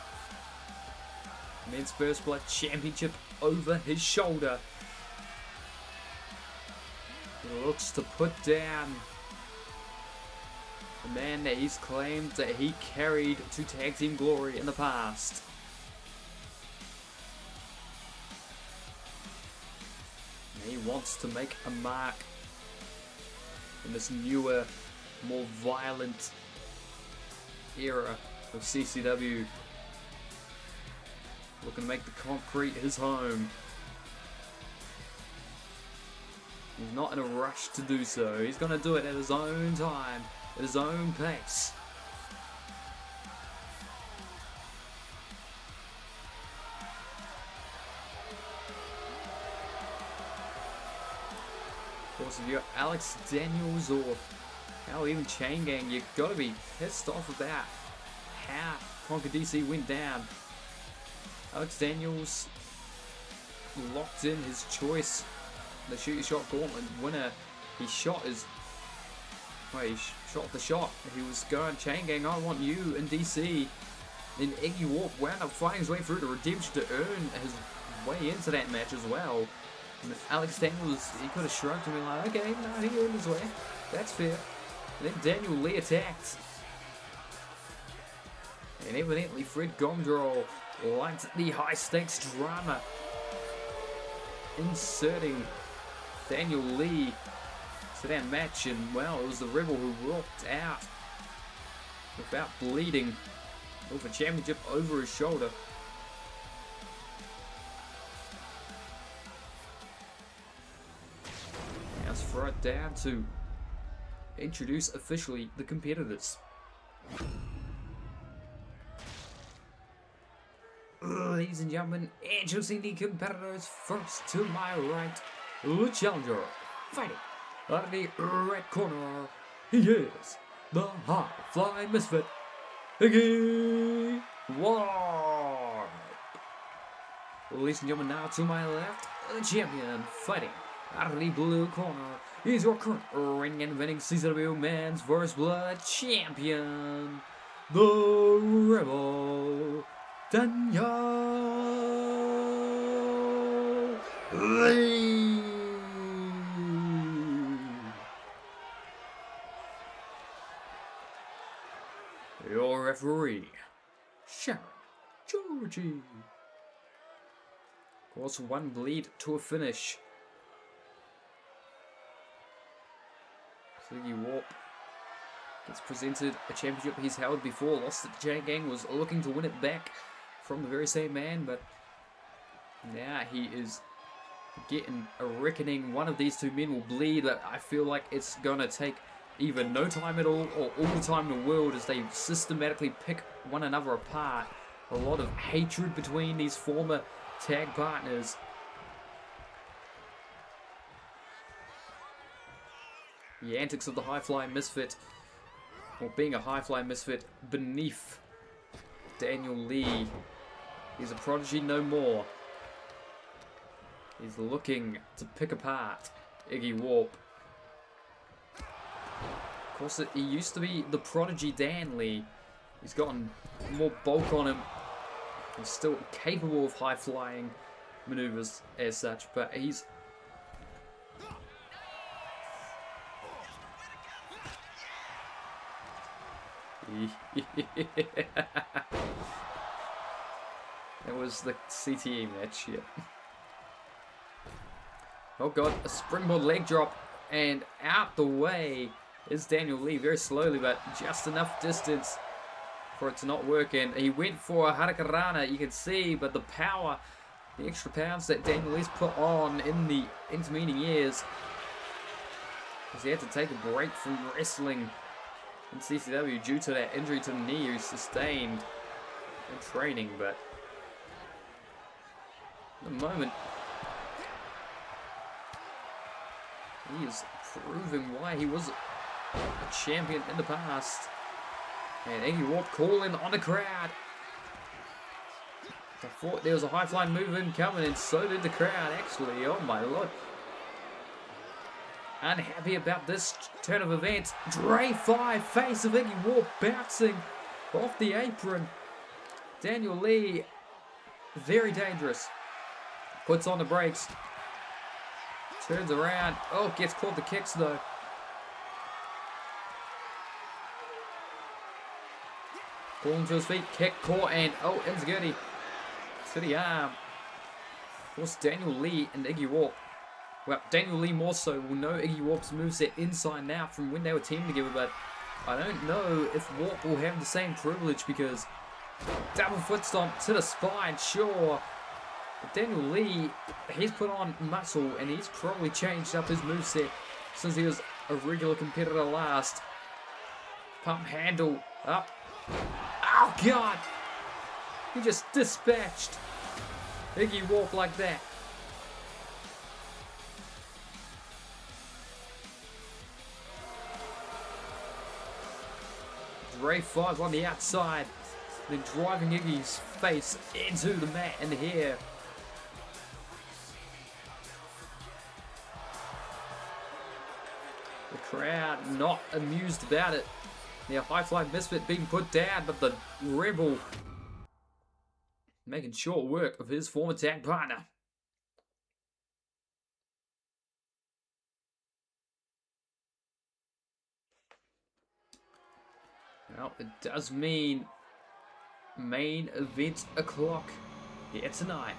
Men's First Blood Championship over his shoulder. He looks to put down the man that he's claimed that he carried to Tag Team Glory in the past. And he wants to make a mark in this newer, more violent era of CCW. Looking to make the concrete his home. He's not in a rush to do so. He's going to do it at his own time, at his own pace. Of course, if you're Alex Daniels or hell, even Chain Gang, you've got to be pissed off about how Conquer DC went down. Alex Daniels locked in his choice, the shoot your shot gauntlet winner. He shot his, well, he shot the shot. He was going, Chain Gang, I want you in DC. Then Iggy Warp wound up fighting his way through to redemption to earn his way into that match as well. And Alex Daniels, he could have shrugged and been like, okay, no, he earned his way. That's fair. And then Daniel Lee attacked. And evidently Fred Gomdrol liked the high stakes drama, inserting Daniel Lee to that match, and well, it was the Rebel who walked out without bleeding with a championship over his shoulder. Now let's throw it down to introduce officially the competitors. Ladies and gentlemen, introducing the competitors. First to my right, the challenger, fighting out of the red corner. He is the high-fly misfit, Iggy Warp. Ladies and gentlemen, now to my left, the champion, fighting out of the blue corner. He's your current reigning and defending CCW Men's First Blood Champion, the Rebel, Daniel Lee. Your referee, Sharon Georgie. Of course, one bleed to a finish. Iggy Warp gets presented a championship he's held before, lost it to Chain Gang, was looking to win it back from the very same man, but now he is getting a reckoning. One of these two men will bleed, but I feel like it's gonna take either no time at all or all the time in the world as they systematically pick one another apart. A lot of hatred between these former tag partners. The antics of the high-flying misfit, or being a high-flying misfit beneath Daniel Lee. He's a prodigy no more. is looking to pick apart Iggy Warp. Of course, he used to be the prodigy Dan Lee. He's gotten more bulk on him. He's still capable of high-flying maneuvers as such, but he's... That was the CTE match, yeah. Oh god, a springboard leg drop, and out the way is Daniel Lee very slowly, but just enough distance for it to not work. And he went for a Hurricanrana, you can see, but the power, the extra pounds that Daniel Lee's put on in the intervening years, because he had to take a break from wrestling in CCW due to that injury to the knee he sustained in training. But at the moment, he is proving why he was a champion in the past. And Iggy Warp calling on the crowd. I thought there was a high-flying movement coming, and so did the crowd, actually. Oh my lord. Unhappy about this turn of events. Dre 5, face of Iggy Warp, bouncing off the apron. Daniel Lee, very dangerous. Puts on the brakes. Turns around. Oh, gets caught the kicks though. Pulling to his feet, kick, caught, and oh, Enzigurdi to the arm. Of course, Daniel Lee and Iggy Warp. Well, Daniel Lee more so will know Iggy Warp's moveset inside and out from when they were teamed together, but I don't know if Warp will have the same privilege, because double foot stomp to the spine, sure. But Daniel Lee, he's put on muscle, and he's probably changed up his moveset since he was a regular competitor last. Pump handle up. Oh god! He just dispatched Iggy Warp like that. Ray 5 on the outside, then driving Iggy's face into the mat and here. The crowd not amused about it. Now high-flying misfit being put down, but the Rebel making short work of his former tag partner. Well, it does mean main event o'clock here tonight.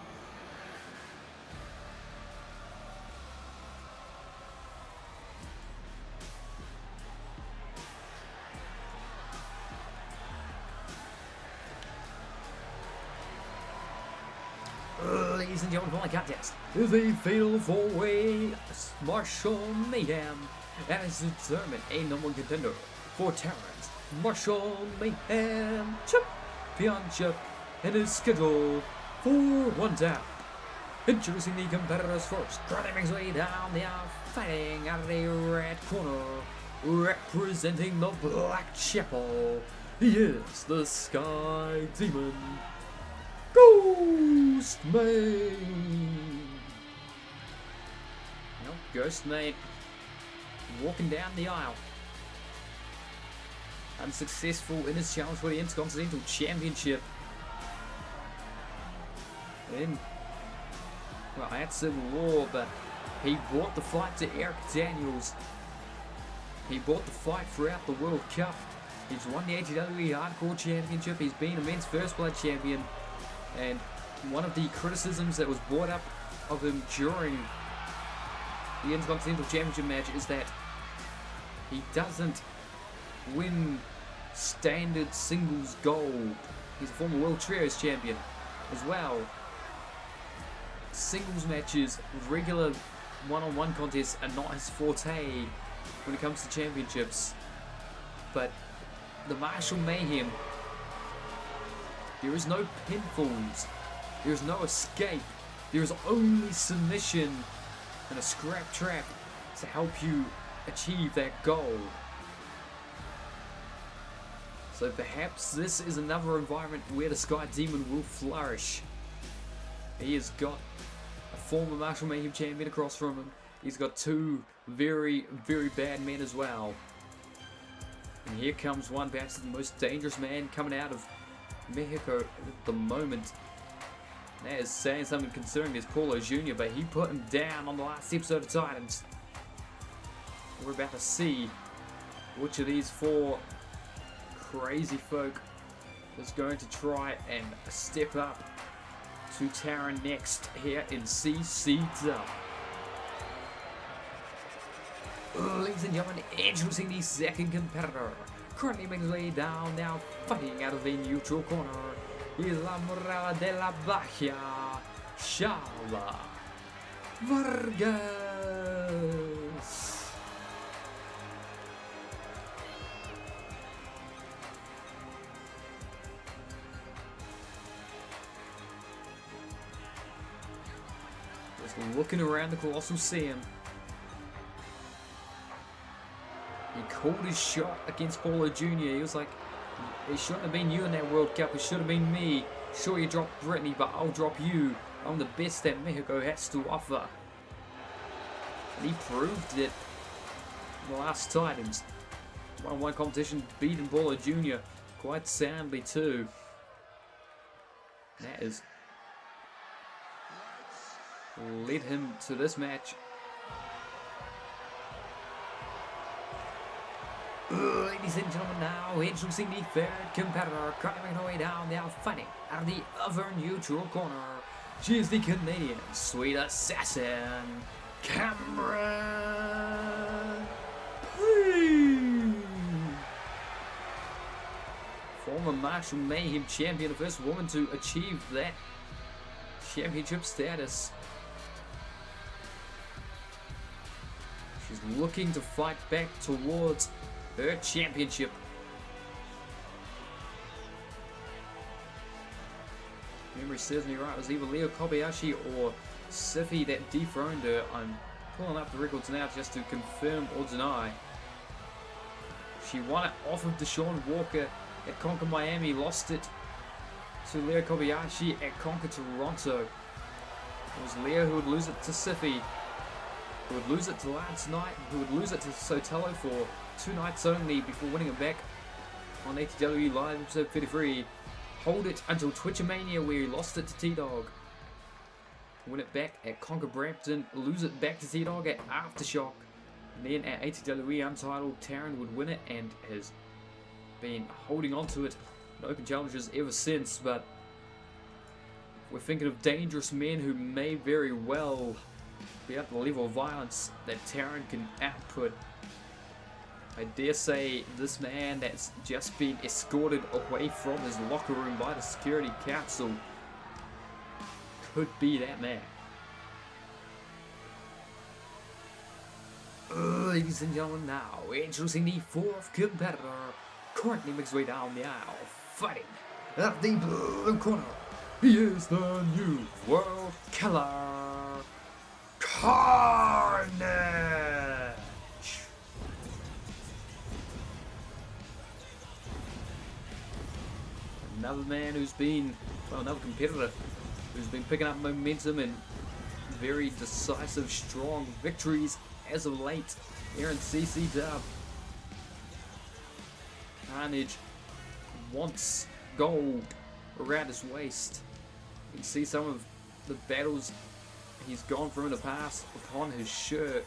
Ladies and gentlemen, for the contest is a fatal four-way Marshall Mayhem, and is determined a number one contender for Terrence Marshall Mayhem Championship, and is scheduled for one down. Introducing the competitors first, driving his way down the aisle, fighting out of the red corner, representing the Blackchapel. He is the Sky Demon, Ghostmate. Well, Ghostmate walking down the aisle, unsuccessful in his challenge for the Intercontinental Championship. Then, well, at Civil War, but he brought the fight to Eric Daniels. He brought the fight throughout the World Cup. He's won the ATW Hardcore Championship. He's been a men's First Blood champion. And one of the criticisms that was brought up of him during the Intercontinental Championship match is that he doesn't win standard singles gold. He's a former World Trios champion as well. Singles matches, regular one-on-one contests are not his forte when it comes to championships. But the Marshall Mayhem, there is no pinfalls, there is no escape, there is only submission and a scrap trap to help you achieve that goal. So perhaps this is another environment where the Sky Demon will flourish. He has got a former Marshall Mayhem champion across from him. He's got two very, very bad men as well. And here comes one, perhaps the most dangerous man coming out of Mexico at the moment. That is saying something considering there's Paulo Jr., but he put him down on the last episode of Titans. We're about to see which of these four crazy folk is going to try and step up to Taron next here in CCW. Ladies and gentlemen, introducing the second competitor. Currently making his way down, now fighting out of the neutral corner. He's La Morala de la Bahia, Shala Vargas. Just looking around the Colossal Sam. He called his shot against Paulo Jr. He was like, it shouldn't have been you in that World Cup, it should have been me. Sure, you dropped Brittany, but I'll drop you. I'm the best that Mexico has to offer. And he proved it in the last Titans. 1-on-1 competition, beating Paulo Jr. quite soundly too. That has led him to this match. Ladies and gentlemen, now introducing the third competitor, currently making her way down, now fighting out of the other neutral corner. She is the Canadian Sweet Assassin, Cameron Payne. Former Marshall Mayhem champion, the first woman to achieve that championship status. She's looking to fight back towards her championship. Memory serves me right, it was either Leo Kobayashi or Siffy that dethroned her. I'm pulling up the records now just to confirm or deny. She won it off of Deshaun Walker at Conquer Miami, lost it to Leo Kobayashi at Conquer Toronto. It was Leo who would lose it to Siffy, who would lose it to Lance Knight, who would lose it to Sotelo for 2 nights only before winning it back on ATW Live episode 33. Hold it until Twitchermania, where he lost it to T-Dog. Win it back at Conquer Brampton, lose it back to T-Dog at Aftershock. And then at ATW Untitled, Taron would win it and has been holding on to it in open challenges ever since. But we're thinking of dangerous men who may very well be at the level of violence that Taron can output. I dare say this man that's just been escorted away from his locker room by the security council could be that man. Ladies and gentlemen, now introducing the fourth competitor, currently makes his way down the aisle, fighting at the blue corner. He is the new world killer, Carnage. Another man who's been, well, another competitor who's been picking up momentum and very decisive, strong victories as of late here in CCW. Carnage wants gold around his waist. You can see some of the battles he's gone through in the past upon his shirt.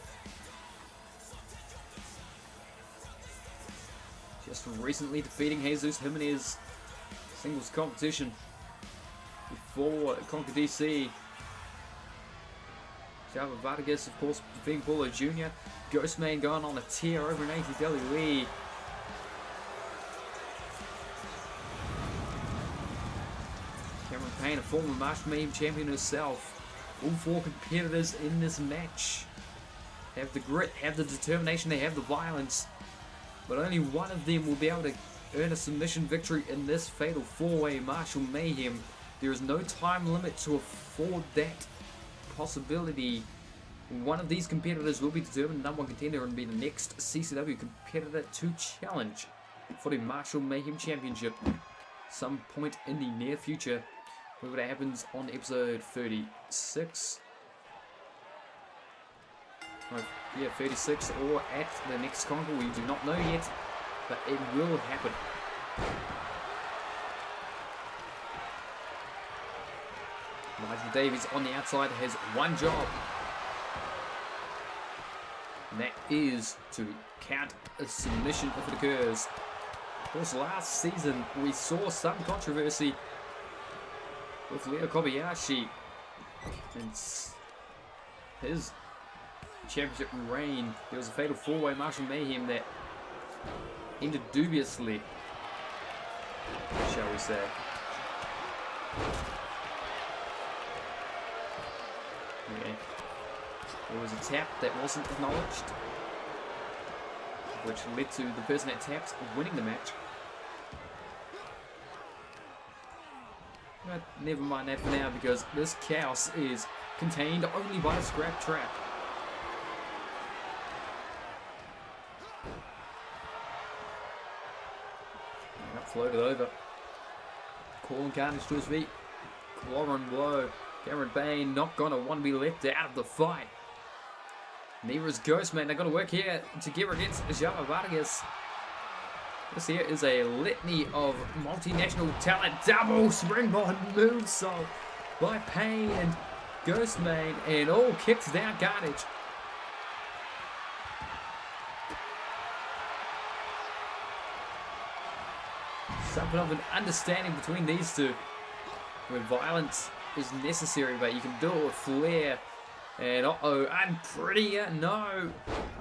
Just recently defeating Jesus Jimenez singles competition before Conquer DC. Java Vargas, of course, defeating Paulo Jr. Ghostman going on a tear over in ATWE. Cameron Payne, a former Marshall Mayhem champion herself. All 4 competitors in this match have the grit, have the determination, they have the violence, but only one of them will be able to earn a submission victory in this fatal 4-way Marshall Mayhem. There is no time limit to afford that possibility. One of these competitors will be determined the #1 contender and be the next CCW competitor to challenge for the Marshall Mayhem Championship some point in the near future. Whether that happens on episode 36 Yeah, 36 or at the next Conquer. We do not know yet, but it will happen. Nigel Davies on the outside has one job, and that is to count a submission if it occurs. Of course, last season we saw some controversy with Leo Kobayashi and his championship reign. There was a fatal four-way Martial Mayhem that ended dubiously, shall we say. Okay. There was a tap that wasn't acknowledged, which led to the person that tapped winning the match. But never mind that for now, because this chaos is contained only by a scrap trap. Yep, floated over. Calling Carnage to his feet. Clobbering blow. Cameron Payne not gonna want to be left out of the fight. Neither is Ghostman. They're gonna work here together against Java Vargas. This here is a litany of multinational talent. Double springboard moonsault by Payne and Ghostman, and all kicks down Carnage. Something of an understanding between these two, where violence is necessary, but you can do it with flair. And uh-oh, unprettier, no.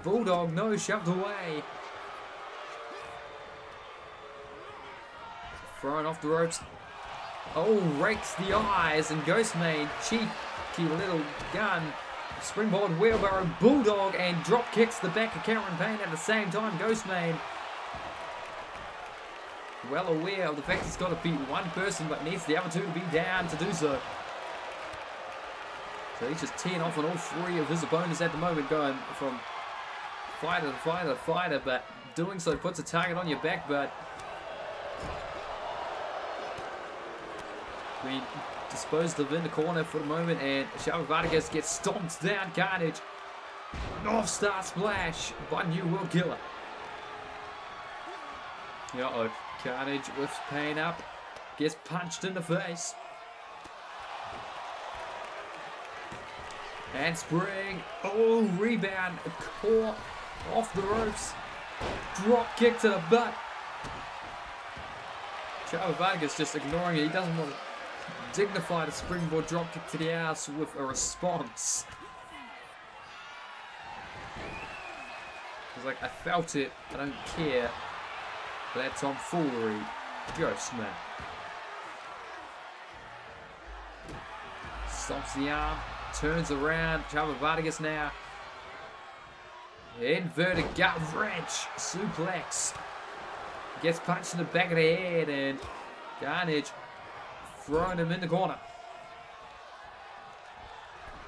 Bulldog, no, shoved away. Thrown off the ropes. Oh, rakes the eyes, and Ghostman, cheeky little gun. Springboard wheelbarrow, Bulldog, and drop kicks the back of Cameron Payne at the same time. Ghostman, well aware of the fact he's got to beat one person, but needs the other two to be down to do so. So he's just teeing off on all three of his opponents at the moment, going from fighter to fighter to fighter, but doing so puts a target on your back, but being disposed of in the corner for the moment, and Java Vargas gets stomped down. Carnage. North Star Splash by New World Killer. Uh-oh. Carnage lifts Payne up. Gets punched in the face. And spring. Oh, rebound. Caught off the ropes. Drop kick to the butt. Java Vargas just ignoring it. He doesn't want to dignify the springboard drop kick to the ass with a response. He's like, I felt it. I don't care. But that tomfoolery. Ghostman. Stomps the arm. Turns around. Java Vargas now. Inverted gut wrench. Suplex. Gets punched in the back of the head, and Carnage throwing him in the corner.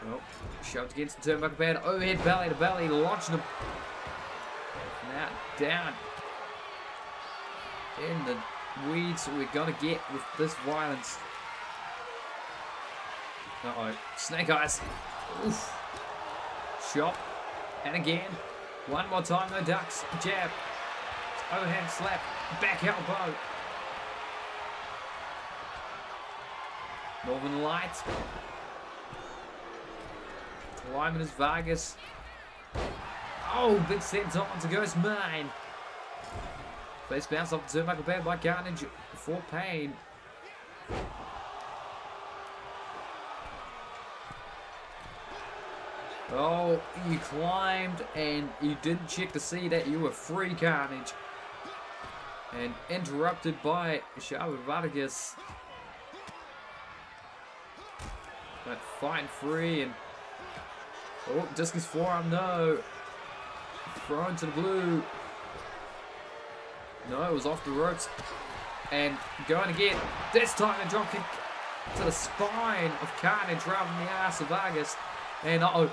Well, shoved against the turnbuckle pad. Overhead belly to belly. Launching him. Now down in the weeds we're going to get with this violence. Uh-oh. Snake eyes. Oof. Chop. And again. One more time, no ducks. Jab. Overhand slap. Back elbow. Northern Lights. Climbing as Vargas. Oh, big sense on to Ghostman. Face bounce off the turnbuckle pad by Carnage for Payne. Oh, you climbed and you didn't check to see that you were free, Carnage. And interrupted by Java Vargas. But fighting free, and oh, discus forearm, no. Thrown to the blue. No, it was off the ropes. And going again. This time a drop kick to the spine of Carnage rather than the ass of Vargas. And uh-oh,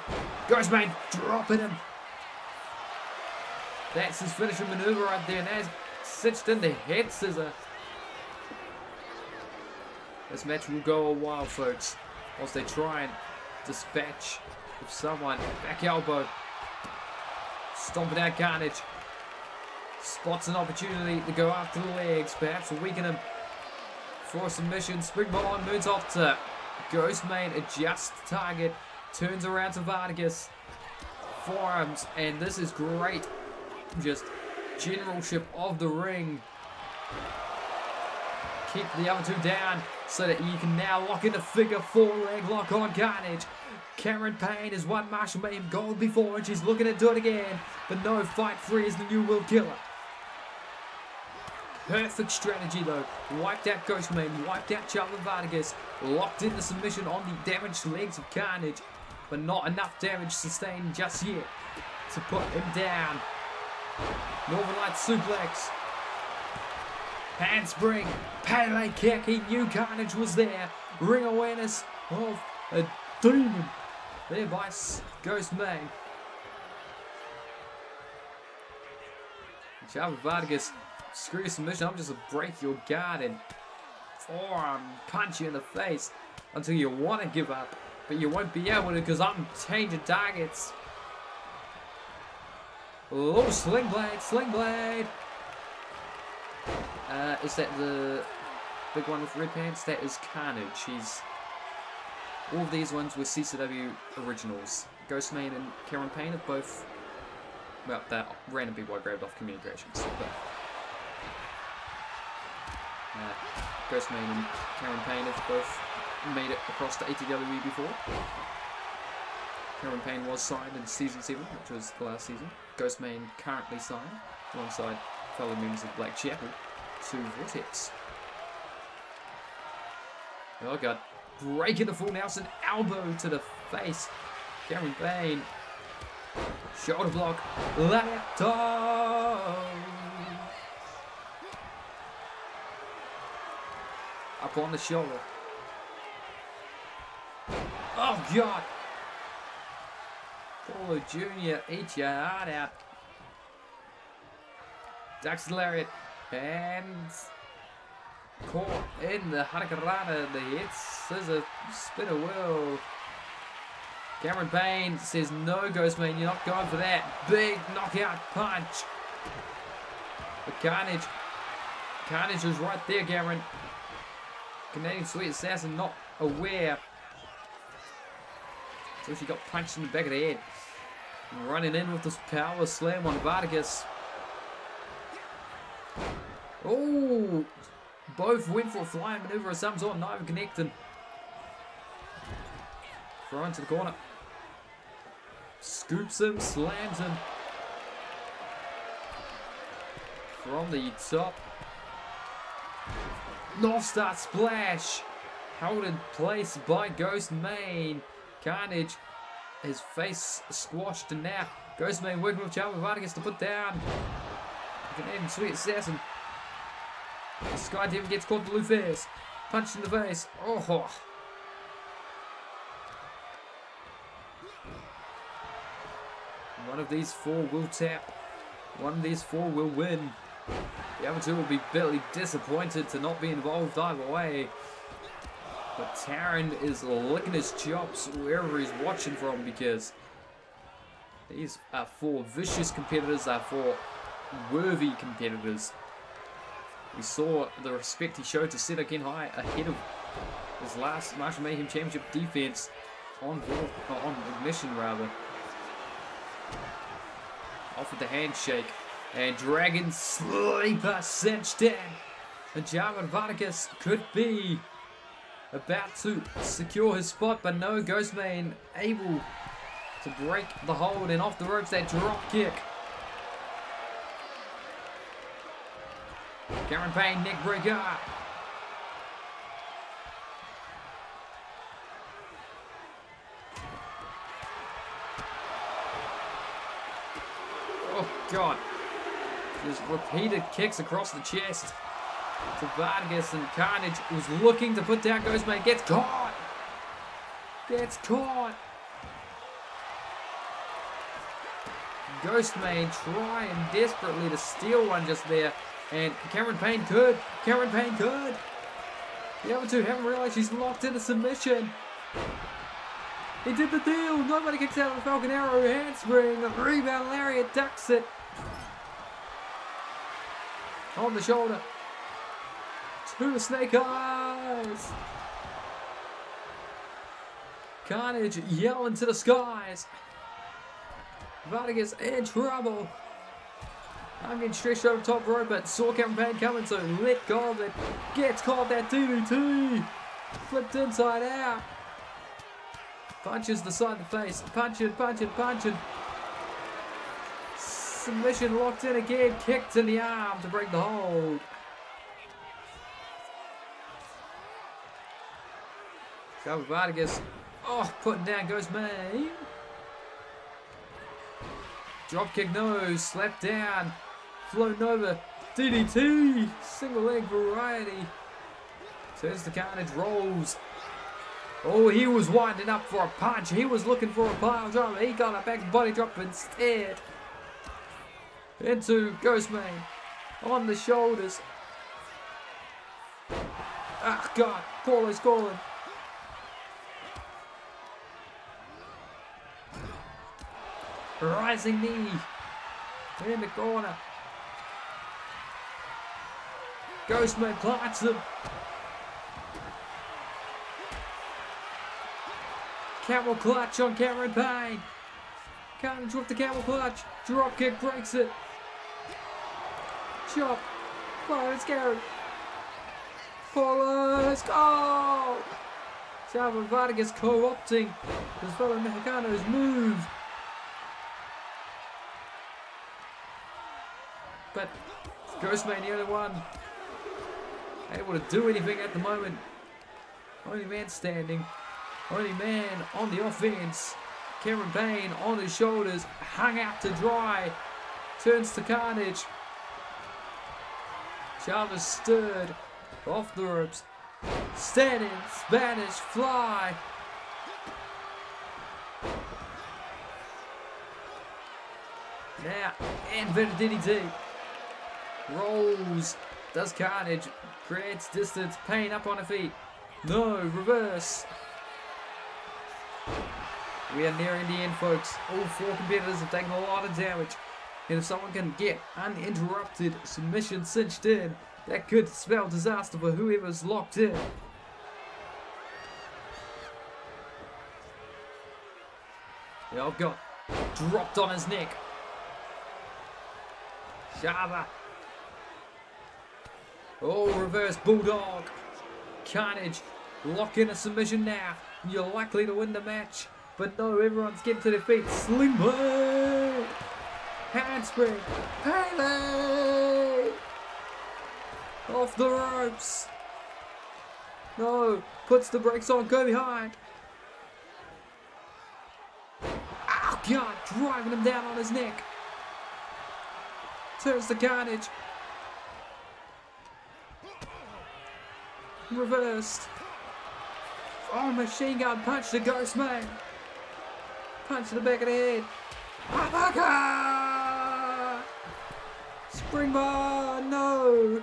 Ghostman dropping him. That's his finishing maneuver right there. Now he's cinched in the head scissor. This match will go a while, folks, whilst they try and dispatch of someone. Back elbow. Stomping out Carnage. Spots an opportunity to go after the legs. Perhaps weaken him for a submission. Springboard moves off to Ghostmane. Adjusts the target. Turns around to Vargas. Forearms. And this is great. Just generalship of the ring. Keep the other two down so that you can now lock in a figure 4 leg lock on Carnage. Cameron Payne has won Marshall Mayhem gold before and she's looking to do it again. But no, Fight Free is the new World Killer. Perfect strategy though. Wiped out Ghostmane, wiped out Charlotte Vargas. Locked in the submission on the damaged legs of Carnage. But not enough damage sustained just yet to put him down. Northern Light suplex. Handspring. Pele kick. He knew Carnage was there. Ring awareness of a demon. There by Ghostmane. Charlotte Vargas. Screw your submission. I'm just to break your guard and forearm punch you in the face until you want to give up. But you won't be able to because I'm changing targets. Oh, Sling Blade, Sling Blade. Is that the big one with red pants? That is Carnage. All of these ones were CCW originals. Ghostmane and Cameron Payne have both, well, they're random people I grabbed off communications. But, Ghostmane and Cameron Payne have both made it across to ATWE before. Cameron Payne was signed in Season 7, which was the last season. Ghostmane currently signed, alongside fellow members of Black Chapel, to Vortex. Oh god. Breaking the full Nelson, elbow to the face. Cameron Payne. Shoulder block. Laptop. Up on the shoulder. Oh god. Paulo Jr. eat your heart out. Ducks the lariat. And caught in the Hurricanrana. The hit scissor spinner wheel. Cameron Payne says no, Ghostmane, you're not going for that. Big knockout punch. But Carnage was right there, Cameron. Canadian Sweet Assassin not aware. So she got punched in the back of the head. And running in with this power slam on Vargas. Oh! Both went for a flying maneuver of some sort, not even connecting. Throw into the corner. Scoops him, slams him. From the top. North Star Splash. Held in place by Ghostmane. Carnage, his face squashed, and now Ghostmane working with Charlie Vargas to put down Canadian Sweet Assassin. Sky Devil gets caught blue face. Punched in the face. Oh. One of these 4 will tap. One of these 4 will win. The other 2 will be bitterly disappointed to not be involved either way. But Taron is licking his chops wherever he's watching from, because these are 4 vicious competitors, are 4 worthy competitors. We saw the respect he showed to Seto Genhai ahead of his last Marshall Mayhem Championship defense on Ignition rather. Offered the handshake, and Dragon Sleeper cinched in. And Jarvan Vargas could be about to secure his spot, but no, Ghostmane able to break the hold, and off the ropes that drop kick. Cameron Payne neck breaker. Oh god. Just repeated kicks across the chest to Vargas, and Carnage was looking to put down Ghostmane. Gets caught. Gets caught. Ghostmane trying desperately to steal one just there. And Cameron Payne could. Cameron Payne could. The other 2 haven't realized she's locked in a submission. He did the deal. Nobody kicks out of the Falcon Arrow. Handspring. Rebound. Lariat ducks it. On the shoulder. To the Snake Eyes. Carnage yelling to the skies. Vargas in trouble. I'm getting stretched over top rope, but saw Cameron Payne coming, so let go of it. Gets caught that DDT. Flipped inside out. Punches the side of the face. Punching. Submission locked in again. Kicked in the arm to break the hold. Cover Vargas. Oh, putting down goes May. Dropkick no. Slap down. Flown over. DDT. Single leg variety. Turns the Carnage. Rolls. Oh, he was winding up for a punch. He was looking for a pile driver. He got a back body drop instead. Into Ghostman. On the shoulders. Ah, God. Paulo's calling. Rising knee. In the corner. Ghostman plants him. Camel clutch on Cameron Payne. Carnage with the camel clutch. Drop kick breaks it. Chop. Fire it's Gary. Paulo's goal. Salva Vargas co-opting his fellow Mexicano's move. But Ghostman the only one able to do anything at the moment. Only man standing. Only man on the offense. Cameron Payne on his shoulders. Hung out to dry. Turns to Carnage. Chavez stirred. Off the ropes. Standing. Spanish fly. Now, inverted DDT. Rolls. Does Carnage. Creates distance. Payne up on her feet. No. Reverse. We are nearing the end, folks. All four competitors have taken a lot of damage. And if someone can get uninterrupted submission cinched in, that could spell disaster for whoever's locked in. Oh God. Dropped on his neck. Shava. Oh, reverse bulldog. Carnage. Lock in a submission now. You're likely to win the match. But no, everyone's getting to their feet. Sling blade. Handspring. Pele. Off the ropes. No. Puts the brakes on. Go behind. Oh, God. Driving him down on his neck. Turns the Carnage. Reversed. Oh, machine gun punch to Ghostman. Punch to the back of the head. Uppercut! Springboard, no!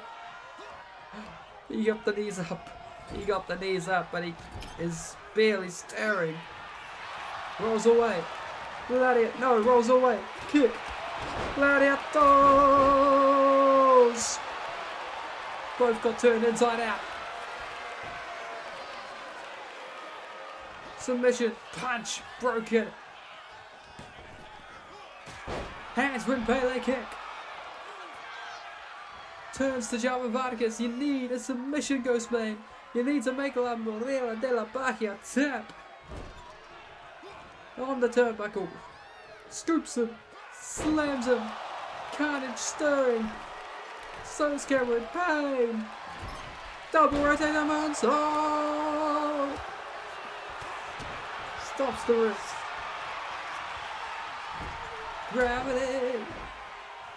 He got the knees up. He got the knees up, but he is barely stirring. Rolls away. Gladiator, no, rolls away. Kick. Gladiators! Both got turned inside out. Submission, punch, broken. Handspring Pele kick. Turns to Java Vargas. You need a submission, Ghostman. You need to make La Morena de la Bahia tap. On the turnbuckle. Scoops him. Slams him. Carnage stirring. So's Cameron Payne. Double rotator moonsault. Stops the wrist. Gravity.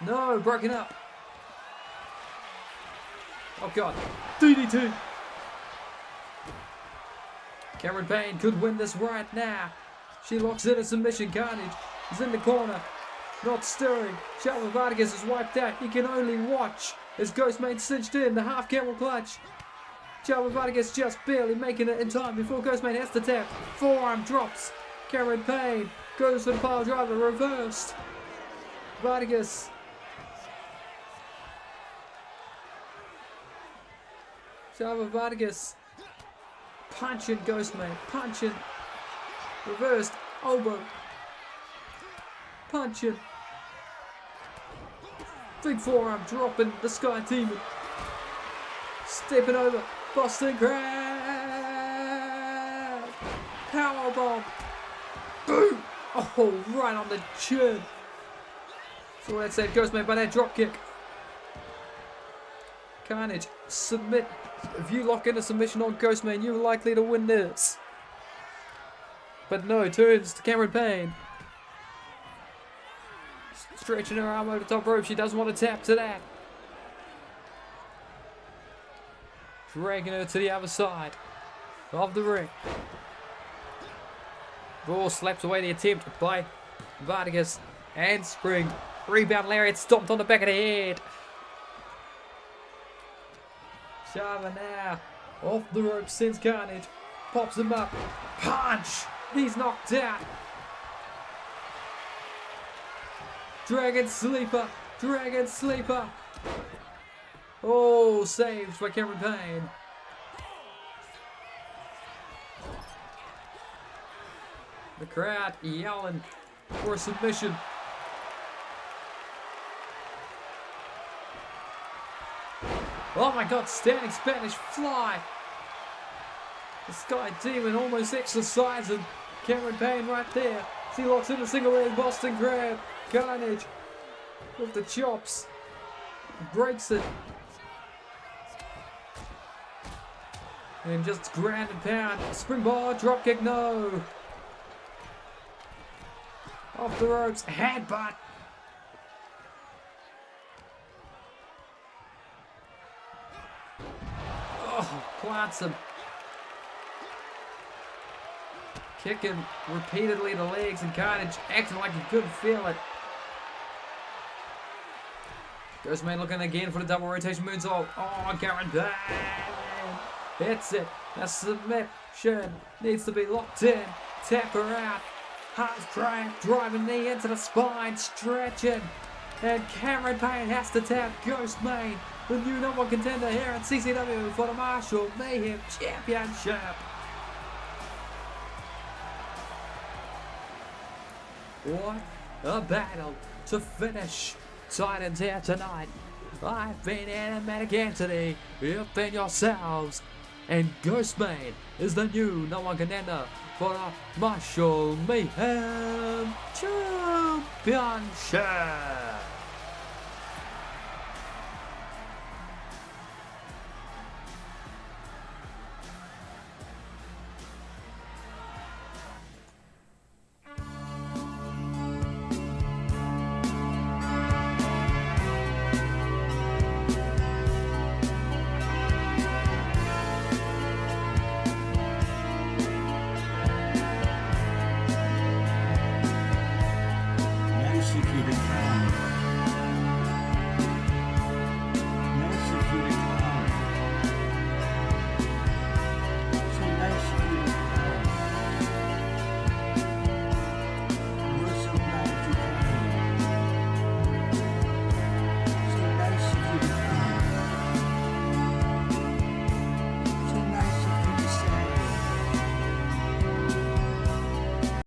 No, broken up. Oh God. DDT. Cameron Payne could win this right now. She locks in a submission. Carnage is in the corner. Not stirring. Shalva Vargas is wiped out. He can only watch as Ghostman cinched in the half camel clutch. Shalva Vargas just barely making it in time before Ghostman has to tap. Forearm drops. Cameron Payne goes for the pile driver, reversed. Vargas. Java Vargas. Punching Ghostman. Punching. Reversed. Elbow. Punching. Big forearm dropping the Sky Demon. Stepping over. Boston Crab. Powerbomb. Boom. Oh, right on the chin. So that said, Ghostman by that dropkick. Carnage, submit. If you lock in a submission on Ghostman, you're likely to win this. But no, turns to Cameron Payne. Stretching her arm over the top rope. She doesn't want to tap to that. Dragging her to the other side of the ring. Raw slaps away the attempt by Vargas. And spring. Rebound lariat stomped on the back of the head. Shava now. Off the rope sends Carnage. Pops him up. Punch. He's knocked out. Dragon Sleeper. Dragon Sleeper. Oh, saved by Cameron Payne. The crowd yelling for a submission. Oh my god, standing Spanish fly. The Sky Demon almost exercising Cameron Payne right there. He locks in a single leg Boston Crab. Carnage with the chops. Breaks it. And just ground and pound. Springboard, dropkick, no. Off the ropes, headbutt. Oh, plants him. Kicking repeatedly the legs, and Carnage acting like he couldn't feel it. Ghostman looking again for the double rotation moonsault. Oh, Cameron Payne hits it. A submission needs to be locked in. Tap her out. Half crank, driving knee into the spine, stretching. And Cameron Payne has to tap Ghostman, the new #1 contender here at CCW for the Marshall Mayhem Championship. What a battle to finish Titans here tonight. I've been Animatic Anthony. You've been yourselves. And Ghostman is the new #1 contender for the Marshall Mayhem Championship.